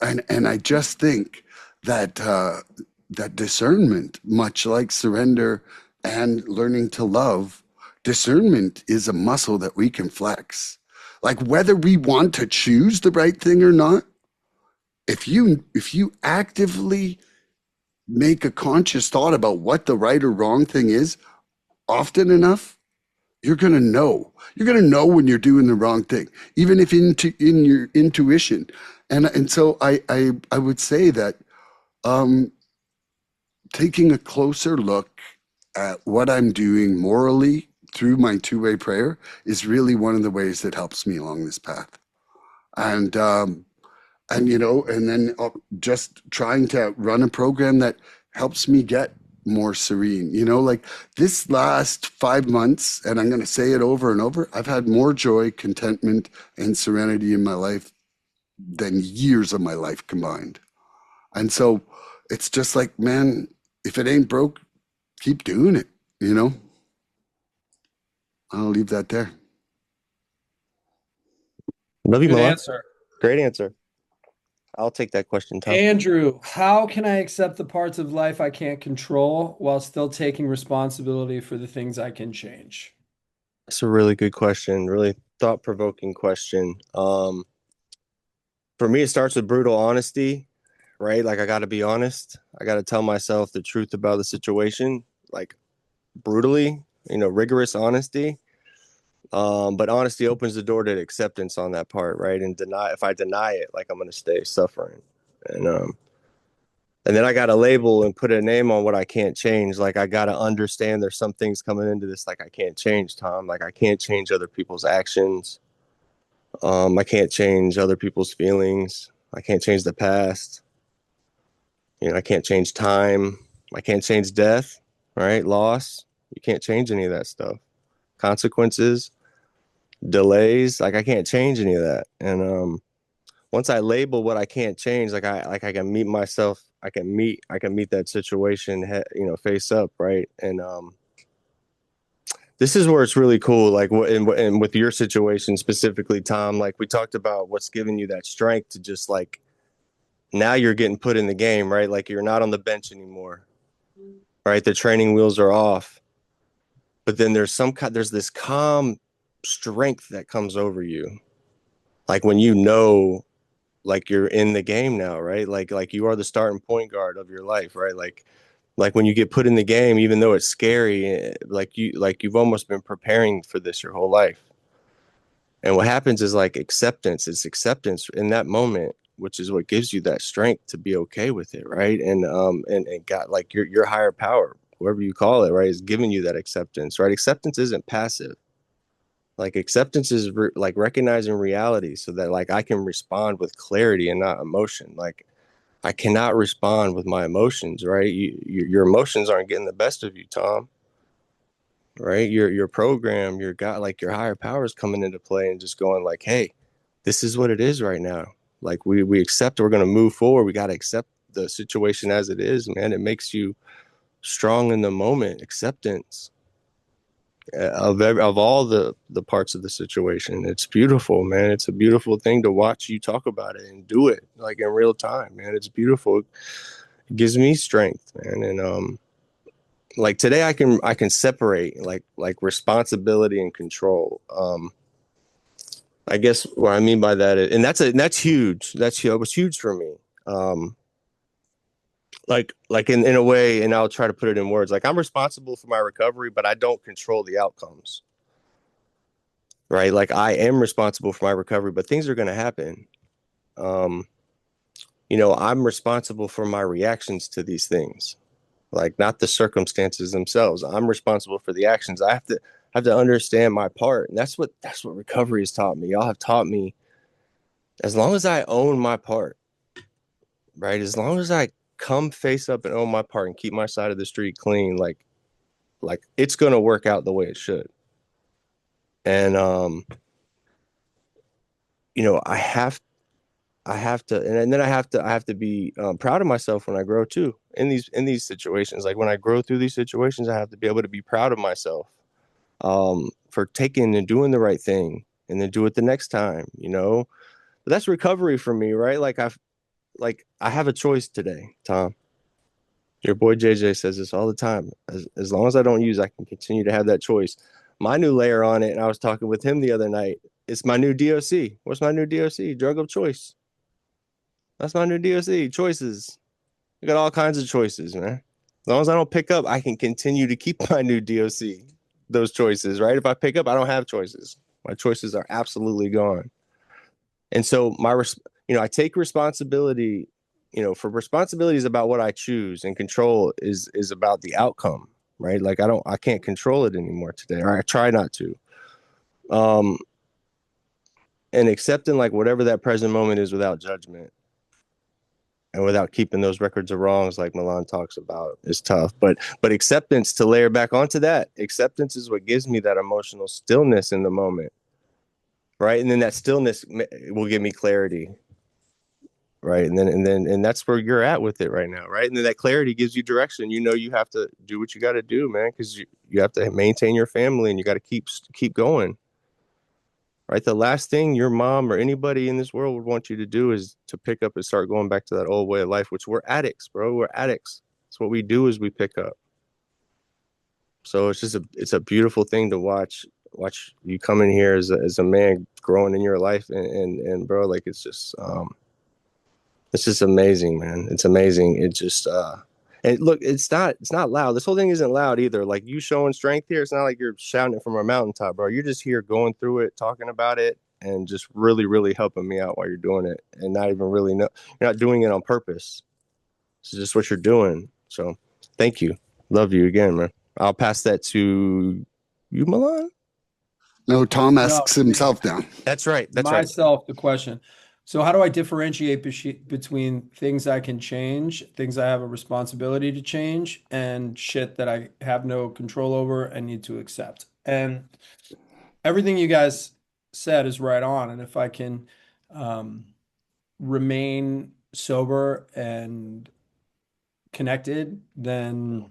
and I just think that that discernment, much like surrender and learning to love, discernment is a muscle that we can flex. Like whether we want to choose the right thing or not, if you actively make a conscious thought about what the right or wrong thing is often enough, you're going to know. You're going to know when you're doing the wrong thing, even if in your intuition. And so I would say that um, taking a closer look at what I'm doing morally through my two-way prayer is really one of the ways that helps me along this path. And and then just trying to run a program that helps me get more serene. Like this last 5 months, and I'm going to say it over and over, I've had more joy, contentment, and serenity in my life than years of my life combined. And so it's just like, man, if it ain't broke, keep doing it, you know? I'll leave that there. Love you, Good Milan. answer. Great answer. I'll take that question, Tom. Andrew, how can I accept the parts of life I can't control while still taking responsibility for the things I can change? That's a really good question. Really thought-provoking question. For me, it starts with brutal honesty, right? Like I got to be honest. I got to tell myself the truth about the situation, like brutally, rigorous honesty. But honesty opens the door to acceptance on that part, right? And if I deny it, like I'm going to stay suffering. And then I got to label and put a name on what I can't change. Like I got to understand there's some things coming into this, like I can't change, Tom. Like I can't change other people's actions. I can't change other people's feelings. I can't change the past. I can't change time. I can't change death, right? Loss. You can't change any of that stuff. Consequences, delays. Like I can't change any of that. And once I label what I can't change, I can meet myself. I can meet that situation, face up, right? And this is where it's really cool. Like, and with your situation specifically, Tom, like we talked about what's giving you that strength to just like, now you're getting put in the game, right? Like you're not on the bench anymore, right? The training wheels are off, but then there's this calm strength that comes over you. Like when like you're in the game now, right? Like you are the starting point guard of your life, right? Like when you get put in the game, even though it's scary, you've almost been preparing for this your whole life. And what happens is like acceptance. It's acceptance in that moment, which is what gives you that strength to be okay with it, right? And God, like your higher power, whoever you call it, right, is giving you that acceptance, right? Acceptance isn't passive. Like acceptance is like recognizing reality so that like I can respond with clarity and not emotion. Like I cannot respond with my emotions, right? Your emotions aren't getting the best of you, Tom. Right? Your program, your God, like your higher power is coming into play and just going like, hey, this is what it is right now. Like we accept we're gonna move forward. We gotta accept the situation as it is, man. It makes you strong in the moment, acceptance of all the parts of the situation. It's beautiful, man. It's a beautiful thing to watch you talk about it and do it like in real time, man. It's beautiful. It gives me strength, man. And like today I can separate like responsibility and control. I guess what I mean by that is, and that's huge. That was huge for me. Um, like in a way, and I'll try to put it in words. Like I'm responsible for my recovery, but I don't control the outcomes. Right? Like I am responsible for my recovery, but things are going to happen. Um, I'm responsible for my reactions to these things, like not the circumstances themselves. I'm responsible for the actions. I have to understand my part, and that's what recovery has taught me. Y'all have taught me, as long as I own my part, right? As long as I come face up and own my part and keep my side of the street clean, like it's gonna work out the way it should. And I have to, and then I have to be proud of myself when I grow too in these situations. Like when I grow through these situations, I have to be able to be proud of myself for taking and doing the right thing, and then do it the next time, you know? But that's recovery for me, right? I have a choice today, Tom. Your boy JJ says this all the time. As long as I don't use, I can continue to have that choice. My new layer on it, and I was talking with him the other night, it's my new DOC. What's my new DOC? Drug of choice. That's my new DOC. Choices. You got all kinds of choices, man. As long as I don't pick up, I can continue to keep my new DOC, those choices, right? If I pick up, I don't have choices. My choices are absolutely gone. And so I take responsibility, for responsibility is about what I choose, and control is about the outcome, right? Like I can't control it anymore today, or I try not to. Um, and accepting like whatever that present moment is without judgment and without keeping those records of wrongs like Milan talks about is tough. But acceptance, to layer back onto that, acceptance is what gives me that emotional stillness in the moment, right? And then that stillness will give me clarity, right? And that's where you're at with it right now, right? And then that clarity gives you direction. You know, you have to do what you got to do, man, because you have to maintain your family, and you got to keep going, right? The last thing your mom or anybody in this world would want you to do is to pick up and start going back to that old way of life, which we're addicts, bro. We're addicts. It's what we do is we pick up. So it's a beautiful thing to watch you come in here as a man growing in your life, and bro, like it's just amazing, man. It's amazing. It just and look, it's not loud. This whole thing isn't loud either. Like, you showing strength here, it's not like you're shouting it from a mountaintop, bro. You're just here going through it, talking about it, and just really, really helping me out while you're doing it, and not even really know you're not doing it on purpose. It's just what you're doing. So thank you. Love you again, man. I'll pass that to you, Milan. No, Tom No, asks himself now. That's right. That's right. myself, the question. So how do I differentiate between things I can change, things I have a responsibility to change, and shit that I have no control over and need to accept? And everything you guys said is right on. And if I can um, remain sober and connected, then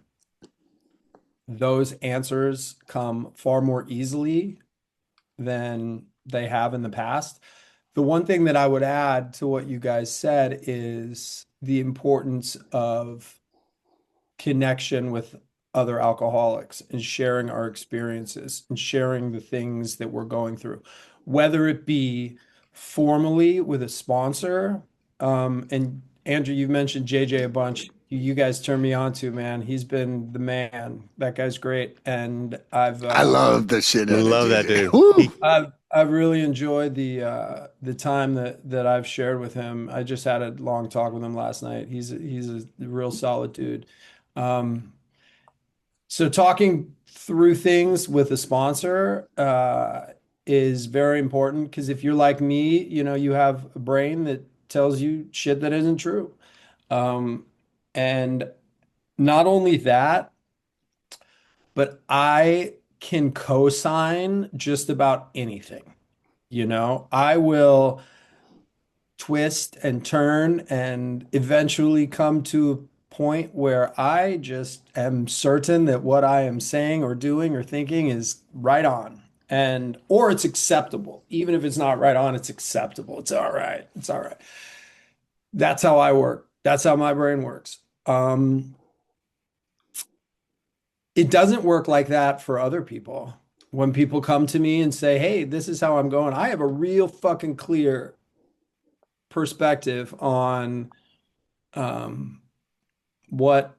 those answers come far more easily than they have in the past. The one thing that I would add to what you guys said is the importance of connection with other alcoholics and sharing our experiences and sharing the things that we're going through, whether it be formally with a sponsor. And Andrew, you've mentioned JJ a bunch. You guys turned me on to, man. He's been the man. That guy's great. And I love the shit out of Love that JJ. dude. Woo! I've really enjoyed the time that I've shared with him. I just had a long talk with him last night. He's a real solid dude. Um, so talking through things with a sponsor is very important, because if you're like me, you have a brain that tells you shit that isn't true. And not only that, but I can co-sign just about anything. I will twist and turn and eventually come to a point where I just am certain that what I am saying or doing or thinking is right on. And or it's acceptable. Even if it's not right on, it's acceptable. It's all right. It's all right. That's how I work. That's how my brain works. It doesn't work like that for other people. When people come to me and say, "Hey, this is how I'm going," I have a real fucking clear perspective on what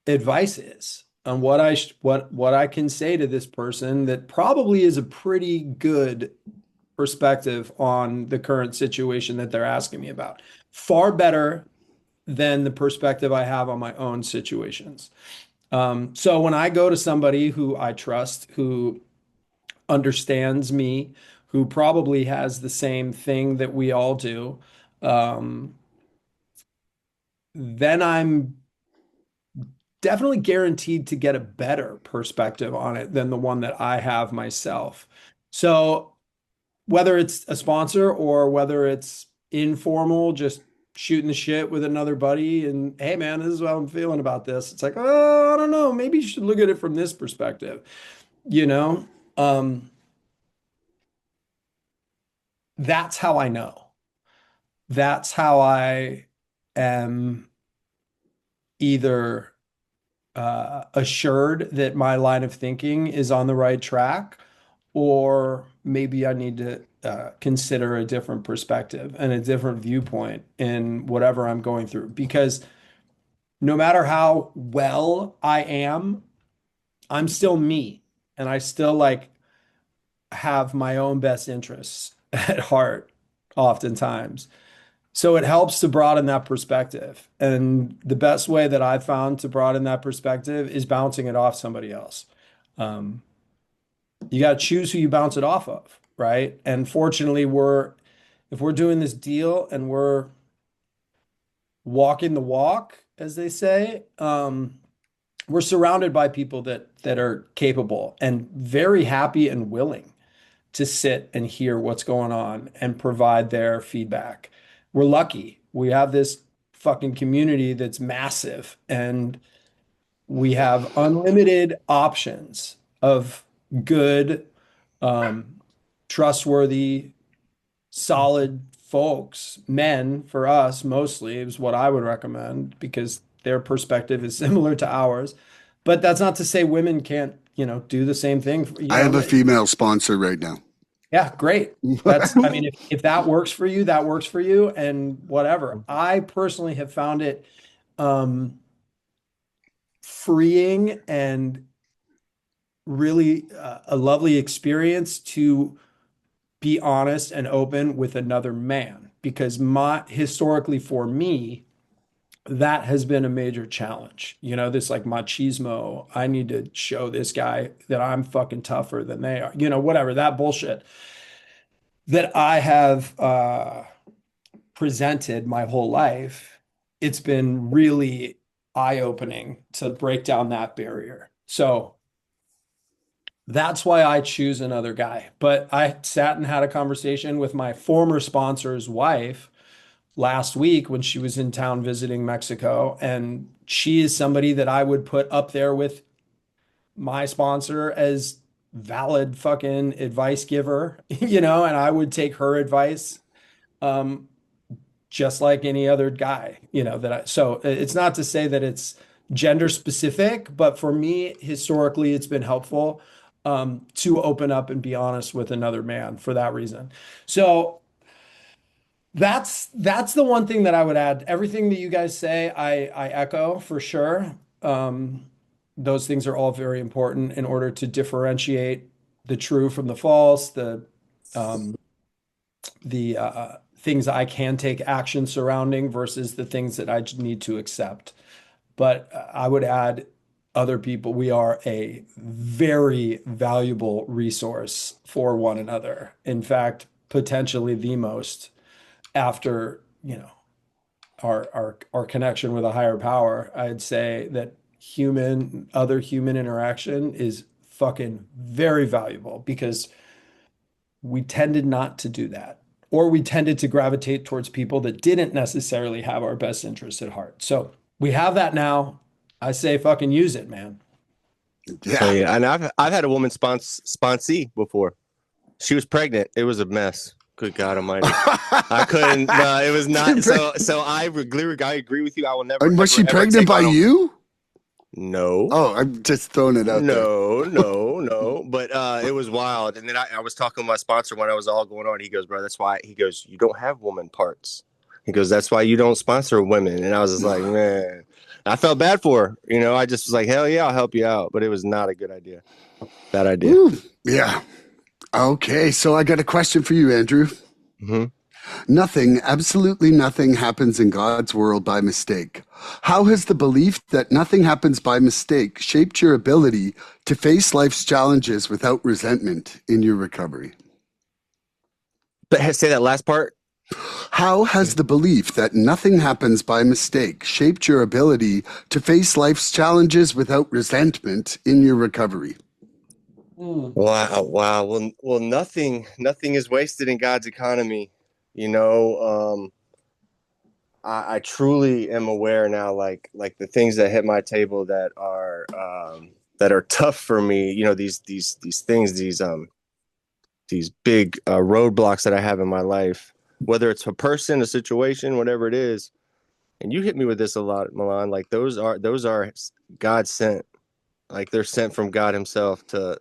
advice is, on what I can say to this person that probably is a pretty good perspective on the current situation that they're asking me about. Far better than the perspective I have on my own situations. So when I go to somebody who I trust, who understands me, who probably has the same thing that we all do, um, then I'm definitely guaranteed to get a better perspective on it than the one that I have myself. So whether it's a sponsor or whether it's informal, just shooting the shit with another buddy and, "Hey man, this is how I'm feeling about this." It's like, "Oh, I don't know. Maybe you should look at it from this perspective." You know? Um, that's how I know. That's how I am either assured that my line of thinking is on the right track, or maybe I need to consider a different perspective and a different viewpoint in whatever I'm going through. Because no matter how well I am, I'm still me, and I still like have my own best interests at heart, oftentimes. So it helps to broaden that perspective. And the best way that I've found to broaden that perspective is bouncing it off somebody else. Um, you got to choose who you bounce it off of, right? And fortunately, if we're doing this deal and we're walking the walk, as they say, we're surrounded by people that are capable and very happy and willing to sit and hear what's going on and provide their feedback. We're lucky. We have this fucking community that's massive, and we have unlimited options of good, um, trustworthy, solid folks, men for us mostly is what I would recommend because their perspective is similar to ours. But that's not to say women can't, do the same thing. I have a female sponsor right now. Yeah, great. I mean, if that works for you, that works for you, and whatever. I personally have found it um, freeing and really a lovely experience to be honest and open with another man because historically for me, that has been a major challenge. This like machismo. I need to show this guy that I'm fucking tougher than they are. Whatever that bullshit that I have presented my whole life. It's been really eye-opening to break down that barrier. So that's why I choose another guy. But I sat and had a conversation with my former sponsor's wife last week when she was in town visiting Mexico. And she is somebody that I would put up there with my sponsor as valid fucking advice giver, and I would take her advice um, just like any other guy, so it's not to say that it's gender specific, but for me, historically, it's been helpful to open up and be honest with another man for that reason. So that's the one thing that I would add. Everything that you guys say, I echo for sure. Those things are all very important in order to differentiate the true from the false, um, the things I can take action surrounding versus the things that I need to accept. But I would add other people. We are a very valuable resource for one another. In fact, potentially the most after, our connection with a higher power. I'd say that other human interaction is fucking very valuable because we tended not to do that. Or we tended to gravitate towards people that didn't necessarily have our best interests at heart. So we have that now. I say fucking use it, man. Oh Yeah. yeah, and I've had a woman sponsee before. She was pregnant. It was a mess. Good God Almighty! I couldn't. No, it was not. So I agree with you. I will never. And was ever, she ever pregnant take by on you? No. Oh, I'm just throwing it out there. No. But it was wild. And then I was talking to my sponsor when I was all going on. He goes, bro, that's why. He goes, you don't have woman parts. He goes, that's why you don't sponsor women. And I was just like, man, I felt bad for her. I just was like, hell yeah, I'll help you out. But it was not a good idea. Bad idea. Ooh, yeah. Okay, so I got a question for you, Andrew. Mm-hmm. Nothing, absolutely nothing happens in God's world by mistake. How has the belief that nothing happens by mistake shaped your ability to face life's challenges without resentment in your recovery? But say that last part. How has the belief that nothing happens by mistake shaped your ability to face life's challenges without resentment in your recovery? Wow. Well, nothing is wasted in God's economy. I truly am aware now, like the things that hit my table that are tough for me. These things, these big roadblocks that I have in my life, whether it's a person, a situation, whatever it is. And you hit me with this a lot, Milan. Like those are God sent. Like they're sent from God Himself to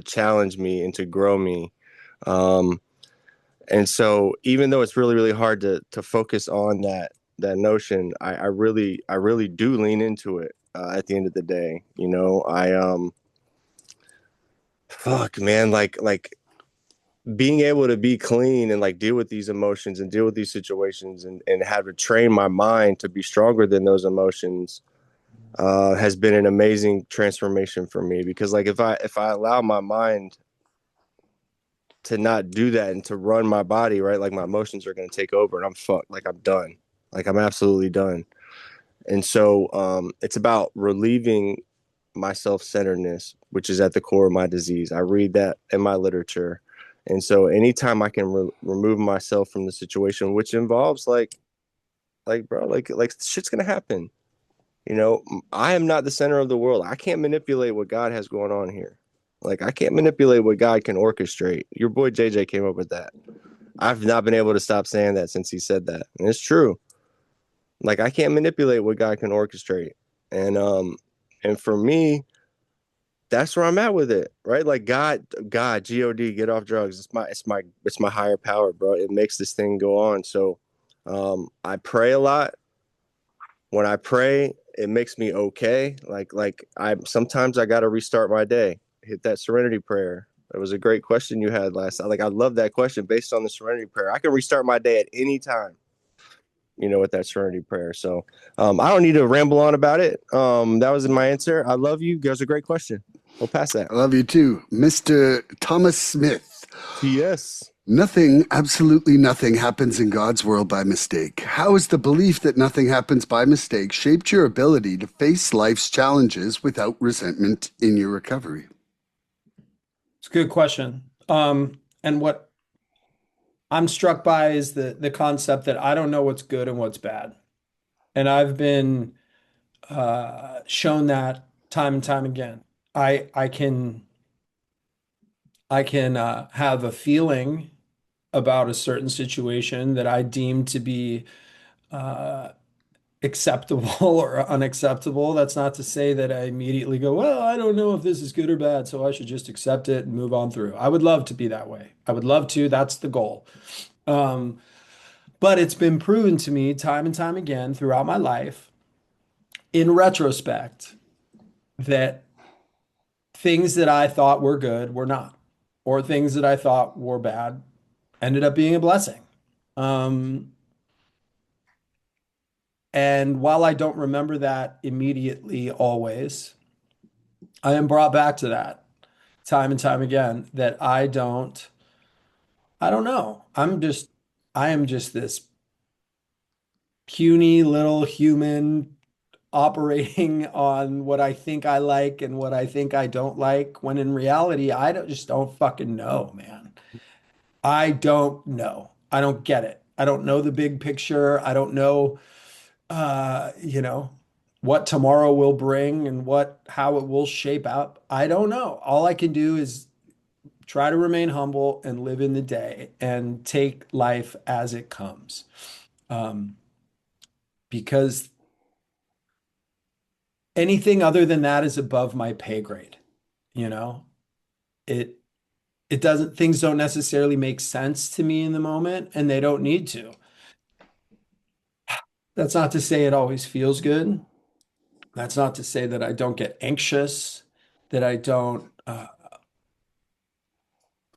challenge me and to grow me. Um, and so even though it's really really hard to focus on that notion, I really do lean into it at the end of the day. I fuck man, like being able to be clean and like deal with these emotions and deal with these situations and have to train my mind to be stronger than those emotions has been an amazing transformation for me. Because like if I allow my mind to not do that and to run my body, right, like my emotions are going to take over and I'm fucked. Like I'm done. Like I'm absolutely done. And so it's about relieving my self-centeredness, which is at the core of my disease. I read that in my literature. And so anytime I can remove myself from the situation, which involves like bro, like shit's gonna happen. I am not the center of the world. I can't manipulate what God has going on here. Like I can't manipulate what God can orchestrate. Your boy JJ came up with that. I've not been able to stop saying that since he said that. And it's true. Like I can't manipulate what God can orchestrate. And for me, that's where I'm at with it, right? Like God, God, get off drugs. It's my higher power, bro. It makes this thing go on. So I pray a lot. When I pray, it makes me okay. Like I sometimes I gotta restart my day. Hit that serenity prayer. That was a great question you had last night. Like I love that question based on the serenity prayer. I can restart my day at any time, with that serenity prayer. So I don't need to ramble on about it. That was my answer. I love you. That was a great question. We'll pass that. I love you too. Mr. Thomas Smith. Yes. Nothing, absolutely nothing happens in God's world by mistake. How has the belief that nothing happens by mistake shaped your ability to face life's challenges without resentment in your recovery? It's a good question. And what I'm struck by is the concept that I don't know what's good and what's bad. And I've been shown that time and time again. I can have a feeling about a certain situation that I deem to be uh, acceptable or unacceptable. That's not to say that I immediately go, well, I don't know if this is good or bad, so I should just accept it and move on through. I would love to be that way. I would love to. That's the goal. Um, but it's been proven to me time and time again throughout my life, in retrospect, that things that I thought were good were not, or things that I thought were bad ended up being a blessing. Um, and while I don't remember that immediately always, I am brought back to that time and time again that I don't know. I am just this puny little human operating on what I think I like and what I think I don't like, when in reality, just don't fucking know, man. I don't know. I don't get it. I don't know the big picture. I don't know, you know, what tomorrow will bring and how it will shape up. I don't know. All I can do is try to remain humble and live in the day and take life as it comes. Um, because anything other than that is above my pay grade, you know? It things don't necessarily make sense to me in the moment, and they don't need to. That's not to say it always feels good. That's not to say that I don't get anxious, that I don't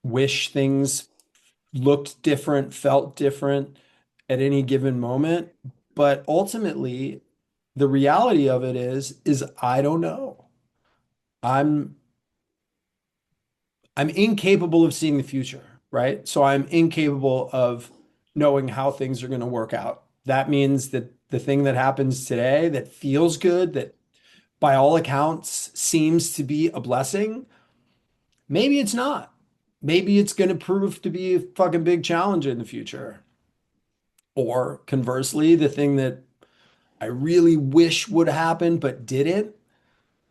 wish things looked different, felt different at any given moment. But ultimately, the reality of it is I don't know. I'm I'm incapable of seeing the future, right? So I'm incapable of knowing how things are going to work out. That means that the thing that happens today that feels good, that by all accounts seems to be a blessing, maybe it's not. Maybe it's going to prove to be a fucking big challenge in the future. Or conversely, the thing that I really wish would happen but didn't.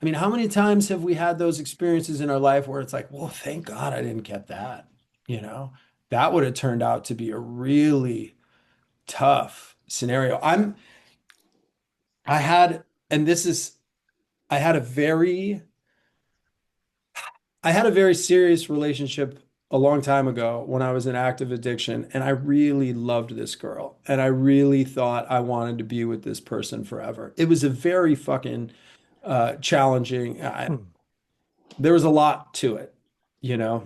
I mean, how many times have we had those experiences in our life where it's like, well, thank God I didn't get that. you know, that would have turned out to be a really tough scenario. I had, and this is, I had a very, I had a very serious relationship a long time ago when I was in active addiction, and I really loved this girl, and I really thought I wanted to be with this person forever. It was a very fucking challenging. There was a lot to it, you know.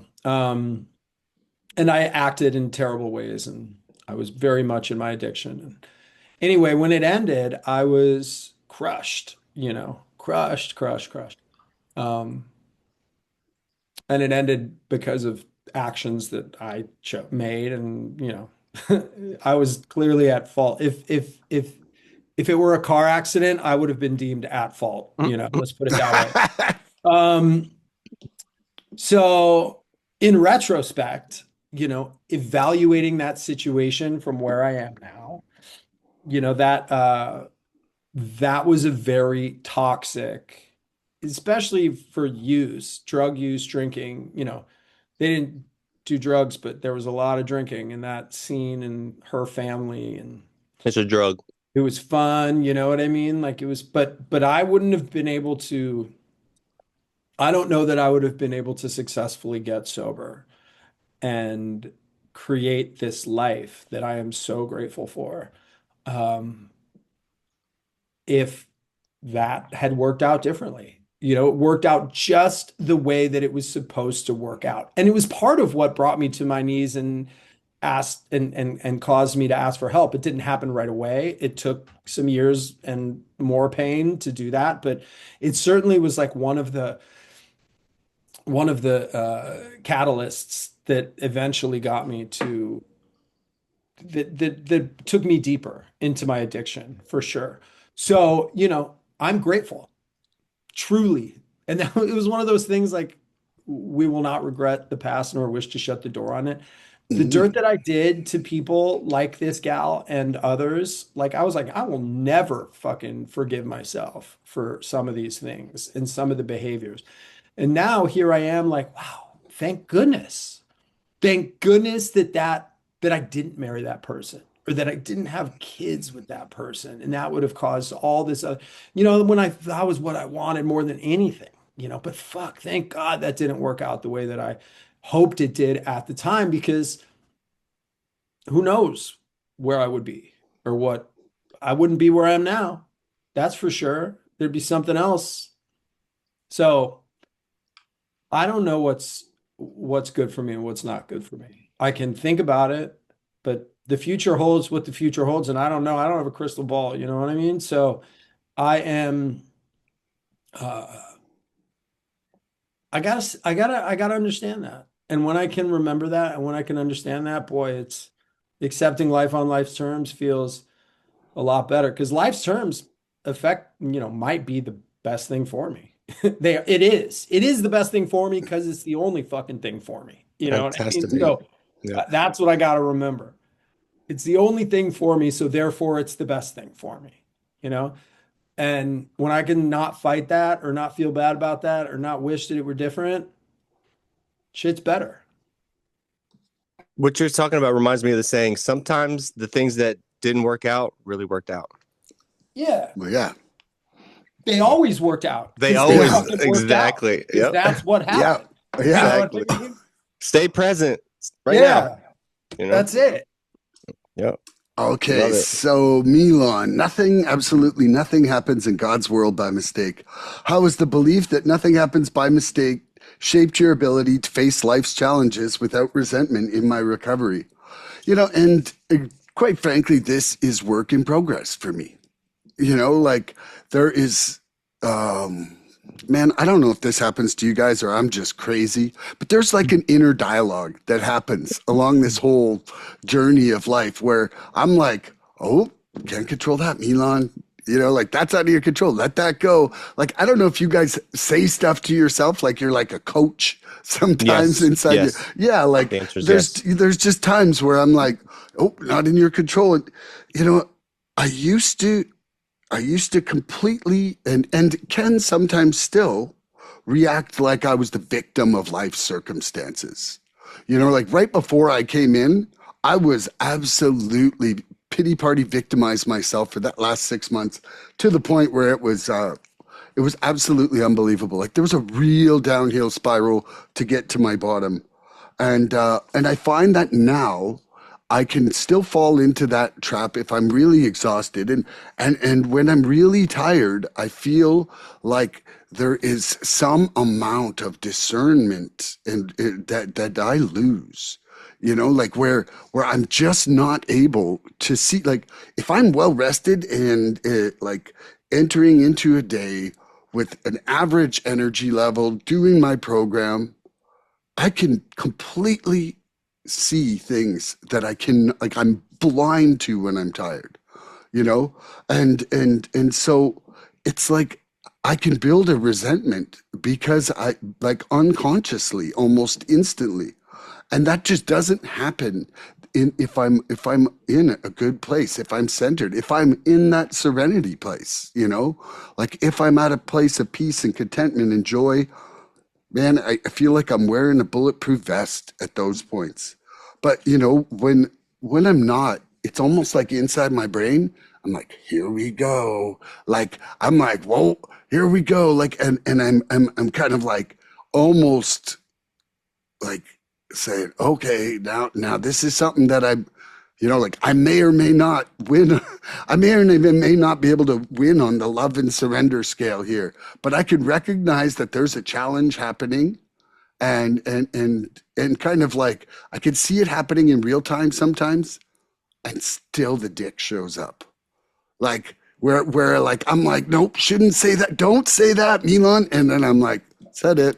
And I acted in terrible ways, and I was very much in my addiction. And anyway, when it ended, I was crushed, you know, crushed, crushed, crushed. Um, and it ended because of actions that I made, and you know, I was clearly at fault. If it were a car accident, I would have been deemed at fault. You know, let's put it that way. Um, so in retrospect, you know, evaluating that situation from where I am now, you know, that was a very toxic, especially for drug use, drinking, you know, they didn't do drugs, but there was a lot of drinking in that scene and her family, and It's a drug. it was fun, you know what I mean? Like it was, but I wouldn't have been able to, I don't know that I would have been able to successfully get sober and create this life that I am so grateful for. Um, if that had worked out differently. You know, it worked out just the way that it was supposed to work out. And it was part of what brought me to my knees and asked and caused me to ask for help. It didn't happen right away. It took some years and more pain to do that, but it certainly was like one of the catalysts that eventually got me to that took me deeper into my addiction for sure. So, you know, I'm grateful, truly. And that, it was one of those things like we will not regret the past nor wish to shut the door on it. The dirt that I did to people like this gal and others, like I was like, I will never fucking forgive myself for some of these things and some of the behaviors. And now here I am like, wow, thank goodness. Thank goodness that I didn't marry that person or that I didn't have kids with that person. And that would have caused all this other, you know, when that was what I wanted more than anything, you know, but fuck, thank God that didn't work out the way that I hoped it did at the time, because who knows where I would be or what I wouldn't be where I am now. That's for sure. There'd be something else. So I don't know what's good for me and what's not good for me. I can think about it, but the future holds what the future holds, and I don't know. I don't have a crystal ball, you know what I mean? So I am uh I gotta understand that. And when I can remember that and when I can understand that, boy, it's accepting life on life's terms feels a lot better, because life's terms affect, you know, might be the best thing for me. It is the best thing for me because it's the only fucking thing for me. You know It what I has to mean? be. So Yeah. that's what I got to remember. It's the only thing for me, so therefore it's the best thing for me, you know? And when I can not fight that or not feel bad about that or not wish that it were different, shit's better. What you're talking about reminds me of the saying, sometimes the things that didn't work out really worked out. Yeah. Well, yeah. They always worked out They because they always, fucking worked out, exactly. because Yep. that's what Yeah. happened. You Yeah. know what I Exactly. mean? Stay present right Yeah, now. You know? that's it. Yep. Okay, Love it. so Milan, absolutely nothing happens in God's world by mistake. How has the belief that nothing happens by mistake shaped your ability to face life's challenges without resentment in my recovery? You know, and quite frankly, this is work in progress for me. You know, like there is, um, man, I don't know if this happens to you guys or I'm just crazy, but there's like an inner dialogue that happens along this whole journey of life where I'm like, oh, can't control that, Milan. You know, like that's out of your control. Let that go. Like, I don't know if you guys say stuff to yourself, like you're like a coach sometimes Yes. inside you. Yes. Yeah, like The answer is there's yes. there's just times where I'm like, oh, not in your control. And you know, I used to I used to completely and can sometimes still react like I was the victim of life circumstances. You know, like right before I came in, I was absolutely pity party victimized myself for that last 6 months to the point where it was absolutely unbelievable. Like there was a real downhill spiral to get to my bottom. And I find that now I can still fall into that trap if I'm really exhausted. And when I'm really tired, I feel like there is some amount of discernment that I lose. You know, like where I'm just not able to see. Like if I'm well rested and like entering into a day with an average energy level, doing my program, I can completely see things that I can, like I'm blind to when I'm tired, you know? And so it's like I can build a resentment because I like unconsciously, almost instantly. And that just doesn't happen if I'm in a good place, if I'm centered, if I'm in that serenity place, you know? Like if I'm at a place of peace and contentment and joy, man, I feel like I'm wearing a bulletproof vest at those points. But you know, when I'm not, it's almost like inside my brain, I'm like, here we go. Like I'm like, whoa, here we go. Like and I'm kind of like almost like saying, okay, now this is something that I'm, you know, like I may or may not win. I may or may not be able to win on the love and surrender scale here, but I can recognize that there's a challenge happening, and kind of like I can see it happening in real time sometimes, and still the dick shows up. Like where like I'm like, nope, shouldn't say that. Don't say that, Milan. And then I'm like, said it.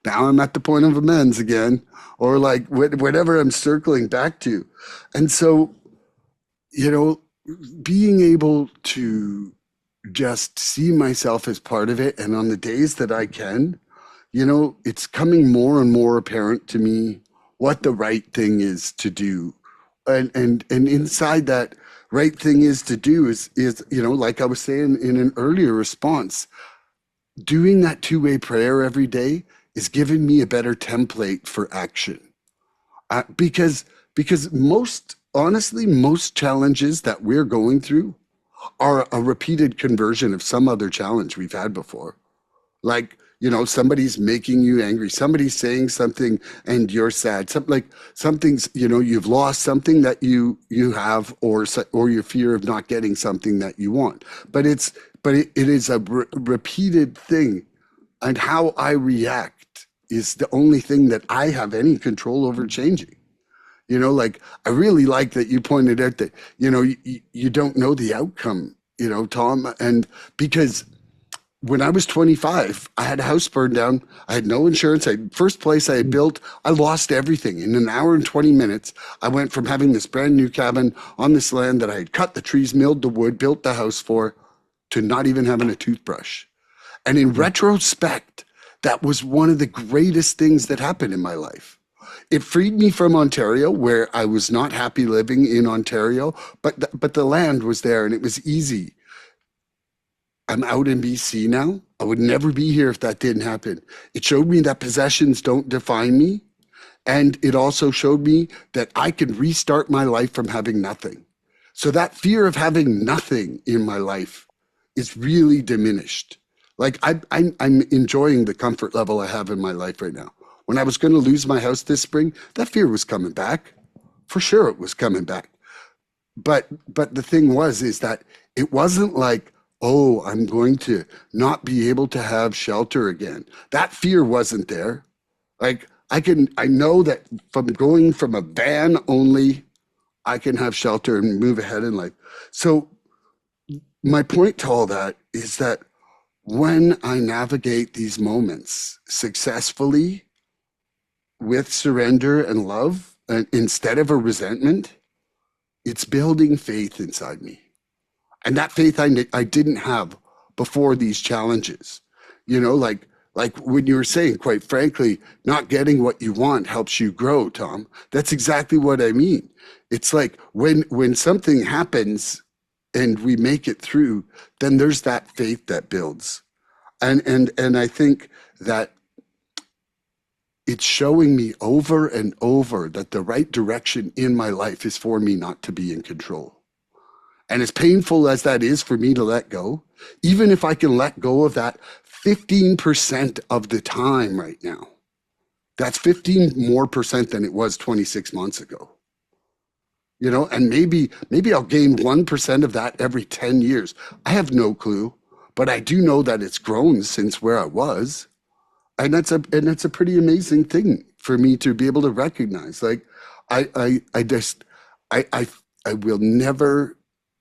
Now I'm at the point of amends again, or like whatever I'm circling back to. And so, you know, being able to just see myself as part of it, and on the days that I can, you know, it's coming more and more apparent to me what the right thing is to do. And inside that right thing is to do is, you know, like I was saying in an earlier response, doing that two-way prayer every day is giving me a better template for action. Because most honestly, most challenges that we're going through are a repeated conversion of some other challenge we've had before. Like, you know, somebody's making you angry, somebody's saying something and you're sad, something like something's, you know, you've lost something that you have, or your fear of not getting something that you want. It is a repeated thing, and how I react is the only thing that I have any control over changing. You know, like I really like that you pointed out that, you know, you don't know the outcome, you know, Tom. And because when I was 25, I had a house burned down. I had no insurance. First place I had built, I lost everything. In an hour and 20 minutes, I went from having this brand new cabin on this land that I had cut the trees, milled the wood, built the house for, to not even having a toothbrush. And in retrospect, that was one of the greatest things that happened in my life. It freed me from Ontario, where I was not happy living in Ontario, but the land was there and it was easy. I'm out in BC now. I would never be here if that didn't happen. It showed me that possessions don't define me. And it also showed me that I can restart my life from having nothing. So that fear of having nothing in my life is really diminished. Like I'm enjoying the comfort level I have in my life right now. When I was going to lose my house this spring, that fear was coming back. For sure it was coming back. But the thing is that it wasn't like, oh, I'm going to not be able to have shelter again. That fear wasn't there. Like I know that from going from a van only, I can have shelter and move ahead in life. So my point to all that is that when I navigate these moments successfully with surrender and love, and instead of a resentment, it's building faith inside me. And that faith I didn't have before these challenges. You know, like when you were saying, quite frankly, not getting what you want helps you grow, Tom. That's exactly what I mean. It's like when something happens and we make it through, then there's that faith that builds. And I think that it's showing me over and over that the right direction in my life is for me not to be in control. And as painful as that is for me to let go, even if I can let go of that 15% of the time right now, that's 15 more percent than it was 26 months ago. You know, and maybe I'll gain 1% of that every 10 years. I have no clue, but I do know that it's grown since where I was. And that's a pretty amazing thing for me to be able to recognize. Like I just I I will never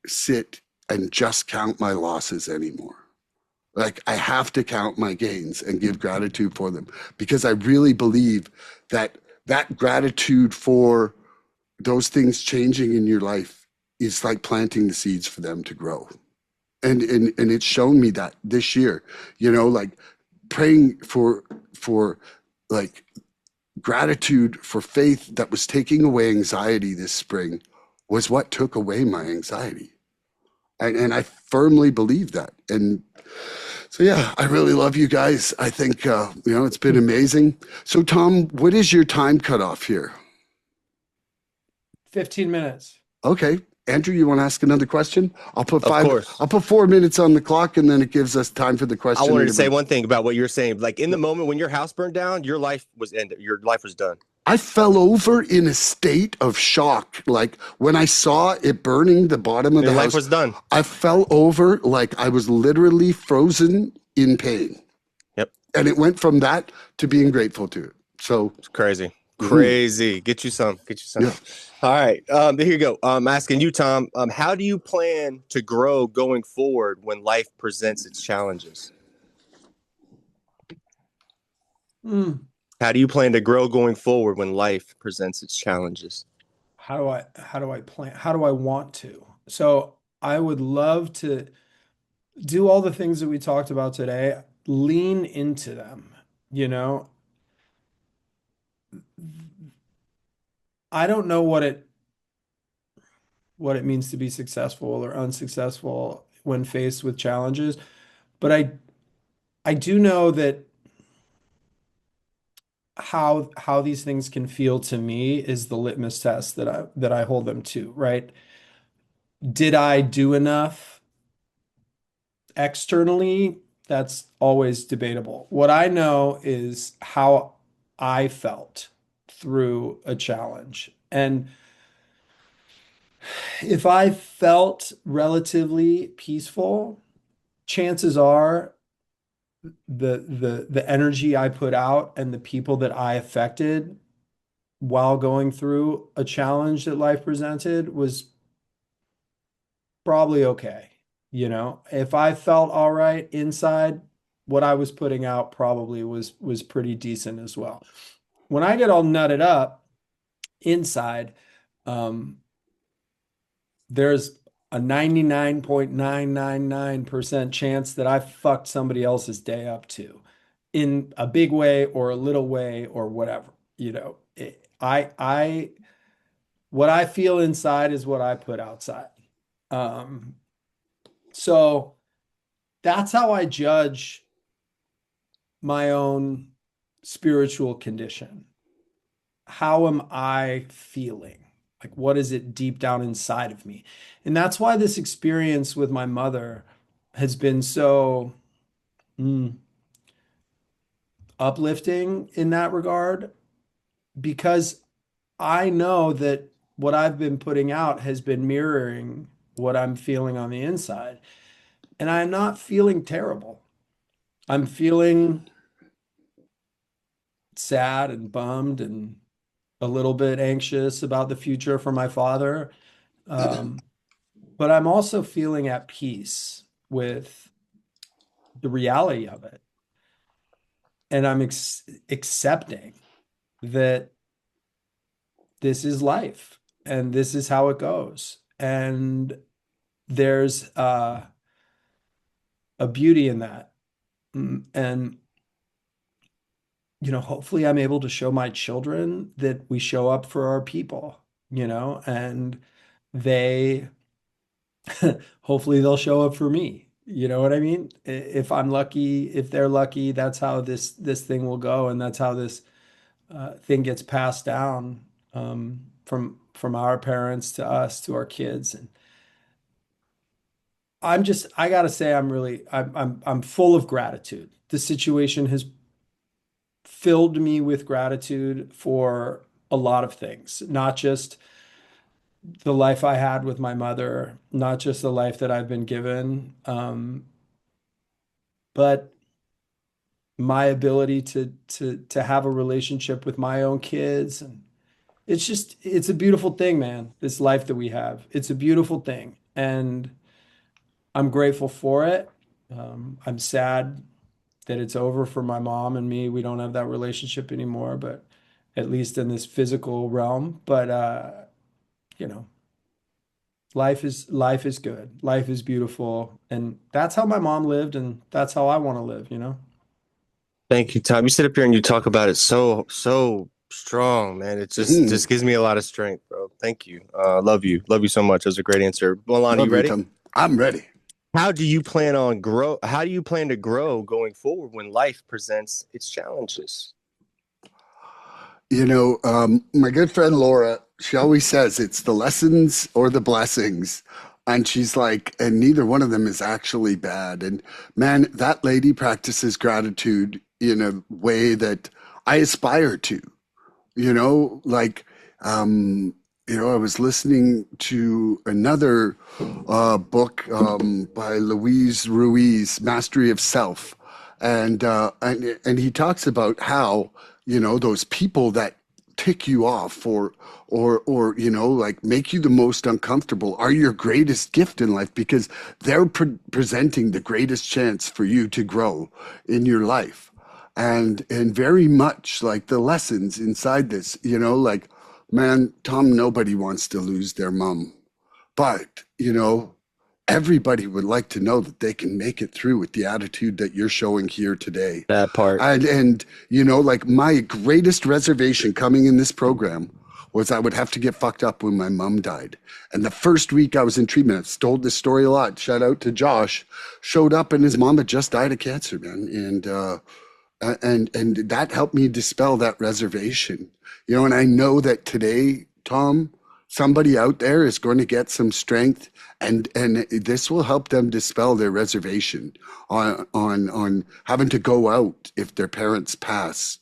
sit and just count my losses anymore. Like I have to count my gains and give gratitude for them because I really believe that that gratitude for those things changing in your life is like planting the seeds for them to grow. And it's shown me that this year, you know, like praying for like gratitude for faith that was taking away anxiety this spring was what took away my anxiety. And I firmly believe that. And so, yeah, I really love you guys. I think, it's been amazing. So, Tom, what is your time cutoff here? 15 minutes. Okay. Andrew, you want to ask another question? Of course. I'll put 4 minutes on the clock and then it gives us time for the I question. wanted to say one thing about what you're saying. Like in the moment when your house burned down, your life was ended. Your life was done. I fell over in a state of shock. Like when I saw it burning the bottom of Your the life house, was done. I fell over like I was literally frozen in pain. Yep. And it went from that to being grateful to it. So It's crazy. Crazy. Get you some. Get you some. yeah. All right. Here you go. I'm asking you, Tom, how do you plan to grow going forward when life presents its challenges? Mm. How do you plan to grow going forward when life presents its challenges? How do I plan? How do I want to? So I would love to do all the things that we talked about today, lean into them, you know. I don't know what it means to be successful or unsuccessful when faced with challenges, but I do know that how these things can feel to me is the litmus test that I hold them to, right? Did I do enough externally? That's always debatable. What I know is how I felt through a challenge. And if I felt relatively peaceful, chances are the energy I put out and the people that I affected while going through a challenge that life presented was probably okay. You know, if I felt all right inside, what I was putting out probably was pretty decent as well. When I get all nutted up inside, um, there's a 99.999% chance that I fucked somebody else's day up too, in a big way or a little way or whatever. You know, what I feel inside is what I put outside. Um, so that's how I judge my own spiritual condition. How am I feeling? Like, what is it deep down inside of me? And that's why this experience with my mother has been so uplifting in that regard, because I know that what I've been putting out has been mirroring what I'm feeling on the inside. And I'm not feeling terrible. I'm feeling sad and bummed and a little bit anxious about the future for my father. Um, but I'm also feeling at peace with the reality of it. And I'm accepting that this is life and this is how it goes. And there's a beauty in that. And, you know, hopefully I'm able to show my children that we show up for our people, you know, and they hopefully they'll show up for me. You know what I mean? If I'm lucky, if they're lucky, that's how this thing will go, and that's how this thing gets passed down from our parents to us to our kids. And I gotta say, I'm full of gratitude. This situation has filled me with gratitude for a lot of things, not just the life I had with my mother, not just the life that I've been given, but my ability to have a relationship with my own kids. And it's a beautiful thing, man. This life that we have, it's a beautiful thing, and I'm grateful for it. I'm sad that it's over for my mom and me. We don't have that relationship anymore, but at least in this physical realm. But you know, life is good. Life is beautiful, and that's how my mom lived, and that's how I want to live, you know? Thank you, Tom. You sit up here and you talk about it so strong, man. It just gives me a lot of strength, bro. Thank you. Love you so much. That was a great answer. Milan, you Love you, ready? Tom. I'm ready. How do you plan to grow going forward when life presents its challenges? My good friend Laura, she always says it's the lessons or the blessings. And she's like, and neither one of them is actually bad. And man, that lady practices gratitude in a way that I aspire to. You know, like, I was listening to another book by Luis Ruiz, Mastery of Self, and he talks about how those people that tick you off or like make you the most uncomfortable are your greatest gift in life because they're presenting the greatest chance for you to grow in your life and very much like the lessons inside this, like, man, Tom, nobody wants to lose their mom, but everybody would like to know that they can make it through with the attitude that you're showing here today. That part. And like my greatest reservation coming in this program was I would have to get fucked up when my mom died. And the first week I was in treatment, I've told this story a lot. Shout out to Josh, showed up and his mom had just died of cancer, man. And that helped me dispel that reservation. And I know that today, Tom, somebody out there is going to get some strength and this will help them dispel their reservation on having to go out if their parents pass,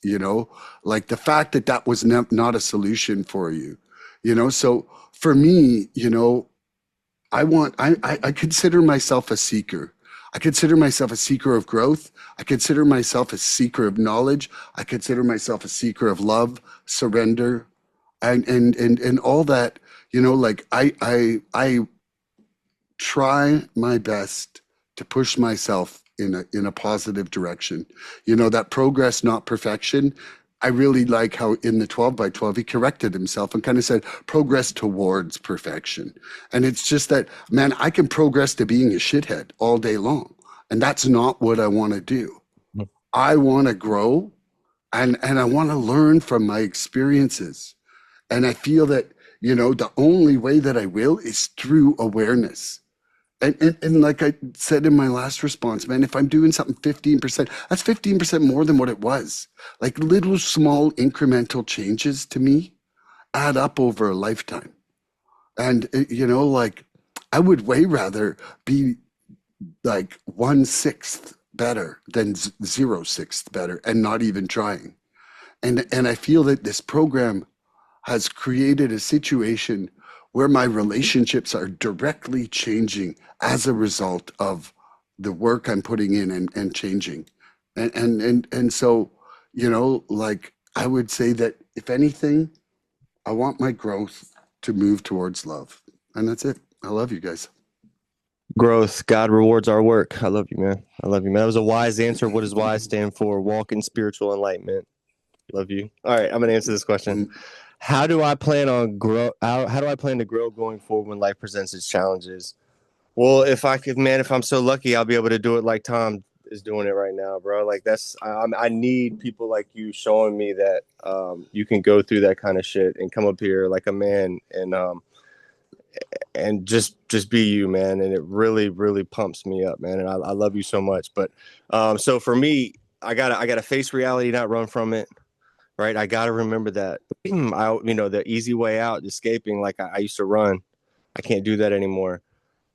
like the fact that that was not a solution for you, so for me, I consider myself a seeker. I consider myself a seeker of growth. I consider myself a seeker of knowledge. I consider myself a seeker of love, surrender, and all that. Like I try my best to push myself in a positive direction. That progress, not perfection. I really like how in the 12 by 12, he corrected himself and kind of said progress towards perfection. And it's just that, man, I can progress to being a shithead all day long. And that's not what I want to do. I want to grow and I want to learn from my experiences. And I feel that, the only way that I will is through awareness. And like I said in my last response, man, if I'm doing something 15%, that's 15% more than what it was. Like little small incremental changes to me add up over a lifetime. And, like I would way rather be like 1/6 better than 0/6 better and not even trying. And I feel that this program has created a situation where my relationships are directly changing as a result of the work I'm putting in and changing. And so, like I would say that if anything, I want my growth to move towards love. And that's it. I love you guys. Growth. God rewards our work. I love you, man. I love you, man. That was a wise answer. What does wise stand for? Walk in spiritual enlightenment. Love you. All right, I'm gonna answer this question. How do I plan to grow going forward when life presents its challenges? Well, if I'm so lucky, I'll be able to do it like Tom is doing it right now, bro. Like I need people like you showing me that you can go through that kind of shit and come up here like a man and just be you, man. And it really, really pumps me up, man. And I love you so much. But so for me, I gotta face reality, not run from it. right? I got to remember that, the easy way out, escaping, like I used to run. I can't do that anymore.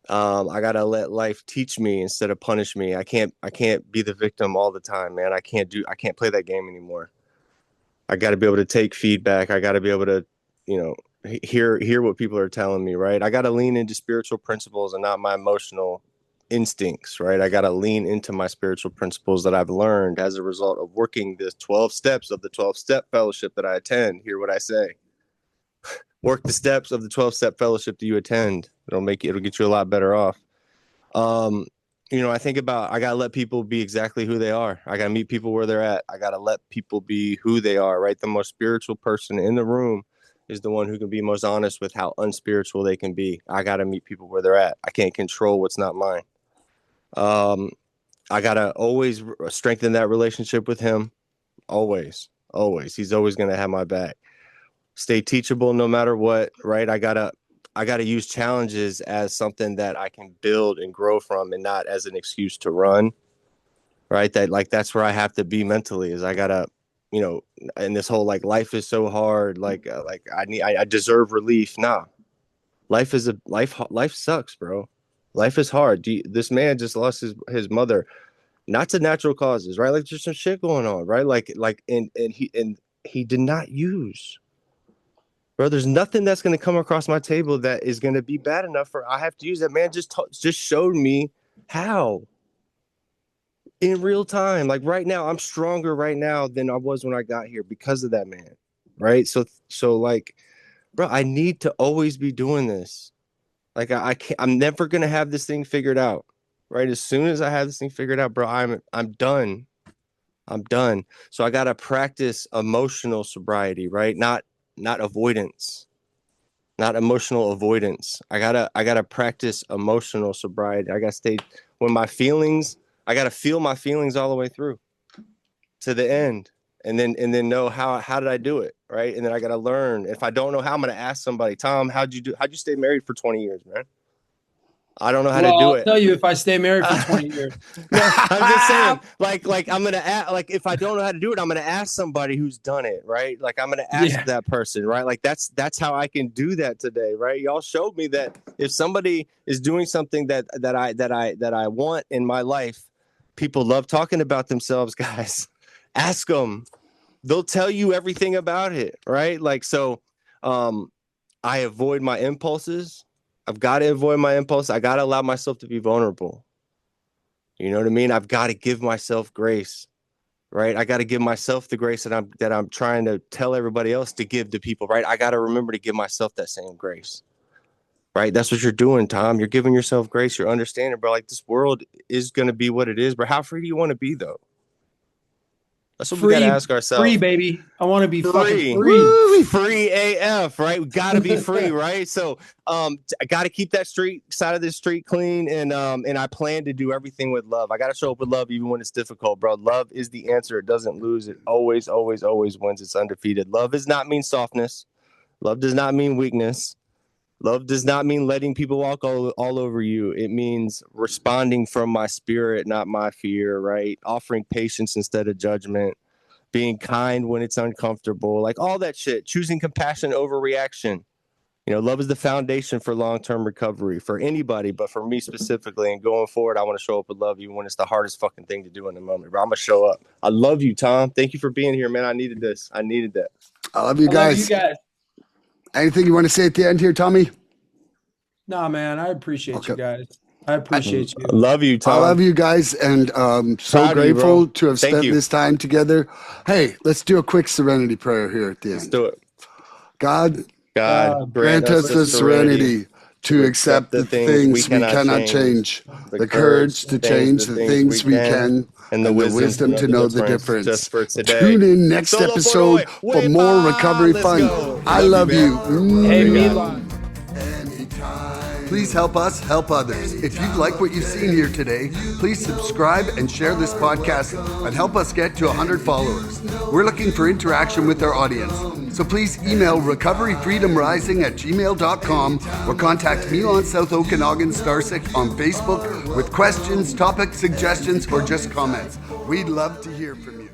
I got to let life teach me instead of punish me. I can't be the victim all the time, man. I can't play that game anymore. I got to be able to take feedback. I got to be able to, hear what people are telling me, right? I got to lean into spiritual principles and not my emotional instincts, right? I got to lean into my spiritual principles that I've learned as a result of working the 12 steps of the 12-step fellowship that I attend. Hear what I say. Work the steps of the 12-step fellowship that you attend. It'll get you a lot better off. I think about, I got to let people be exactly who they are. I got to meet people where they're at. I got to let people be who they are, right? The most spiritual person in the room is the one who can be most honest with how unspiritual they can be. I got to meet people where they're at. I can't control what's not mine. I got to always strengthen that relationship with him. Always. He's always going to have my back. Stay teachable no matter what, right? I got to use challenges as something that I can build and grow from, and not as an excuse to run, right? That's where I have to be mentally, is I got to, and this whole, life is so hard. I deserve relief. Nah, life sucks, bro. Life is hard. This man just lost his mother, not to natural causes, right? Like, there's some shit going on, right? And he did not use. Bro, there's nothing that's going to come across my table that is going to be bad enough for I have to use. That man just showed me how in real time. Like, right now, I'm stronger right now than I was when I got here because of that man, right? So bro, I need to always be doing this. Like, I'm never going to have this thing figured out, right? As soon as I have this thing figured out, bro, I'm done. I'm done. So I got to practice emotional sobriety, right? Not avoidance, not emotional avoidance. I gotta practice emotional sobriety. I gotta stay when my feelings, I gotta feel my feelings all the way through to the end, and then know how did I do it, right? And then I gotta learn. If I don't know how, I'm gonna ask somebody. Tom, how'd you stay married for 20 years, man? I don't know how to do I'll it. tell you if I stay married for 20 years. I'm just saying, I'm gonna ask, if I don't know how to do it, I'm gonna ask somebody who's done it, right? Like, I'm gonna ask that person, right? Like, that's how I can do that today, right? Y'all showed me that if somebody is doing something that I want in my life, people love talking about themselves, guys. Ask them; they'll tell you everything about it, right? I avoid my impulses. I've got to avoid my impulse. I got to allow myself to be vulnerable. You know what I mean? I've got to give myself grace, right? I got to give myself the grace that I'm trying to tell everybody else to give to people, right? I got to remember to give myself that same grace, right? That's what you're doing, Tom. You're giving yourself grace. You're understanding, bro. Like, this world is going to be what it is, but how free do you want to be, though? That's what we got to ask ourselves. Free, baby. I want to be fucking free. Woo, free AF, right? We got to be free, right? So I got to keep that side of the street clean, and I plan to do everything with love. I got to show up with love even when it's difficult, bro. Love is the answer. It doesn't lose. It always, always, always wins. It's undefeated. Love does not mean softness. Love does not mean weakness. Love does not mean letting people walk all over you. It means responding from my spirit, not my fear, right? Offering patience instead of judgment, being kind when it's uncomfortable, like all that shit, choosing compassion over reaction. Love is the foundation for long-term recovery for anybody, but for me specifically, and going forward, I want to show up with love even when it's the hardest fucking thing to do in the moment, bro. I'm going to show up. I love you, Tom. Thank you for being here, man. I needed this. I needed that. I love you guys. Anything you want to say at the end here, Tommy? Nah, man, I appreciate you guys. I appreciate you. Love you, Tom. I love you guys, and so grateful to have spent this time together. Hey, let's do a quick serenity prayer here at the end. Let's do it. God, grant us the serenity to accept the things we cannot change, the courage to change the things we can, and the wisdom to know the difference. Just for today. Tune in next episode for more recovery fun. I love you. Hey, Milan. Please help us help others. If you'd like what you've seen here today, please subscribe and share this podcast and help us get to 100 followers. We're looking for interaction with our audience. So please email recoveryfreedomrising@gmail.com or contact Milan South Okanagan Starcic on Facebook with questions, topic suggestions, or just comments. We'd love to hear from you.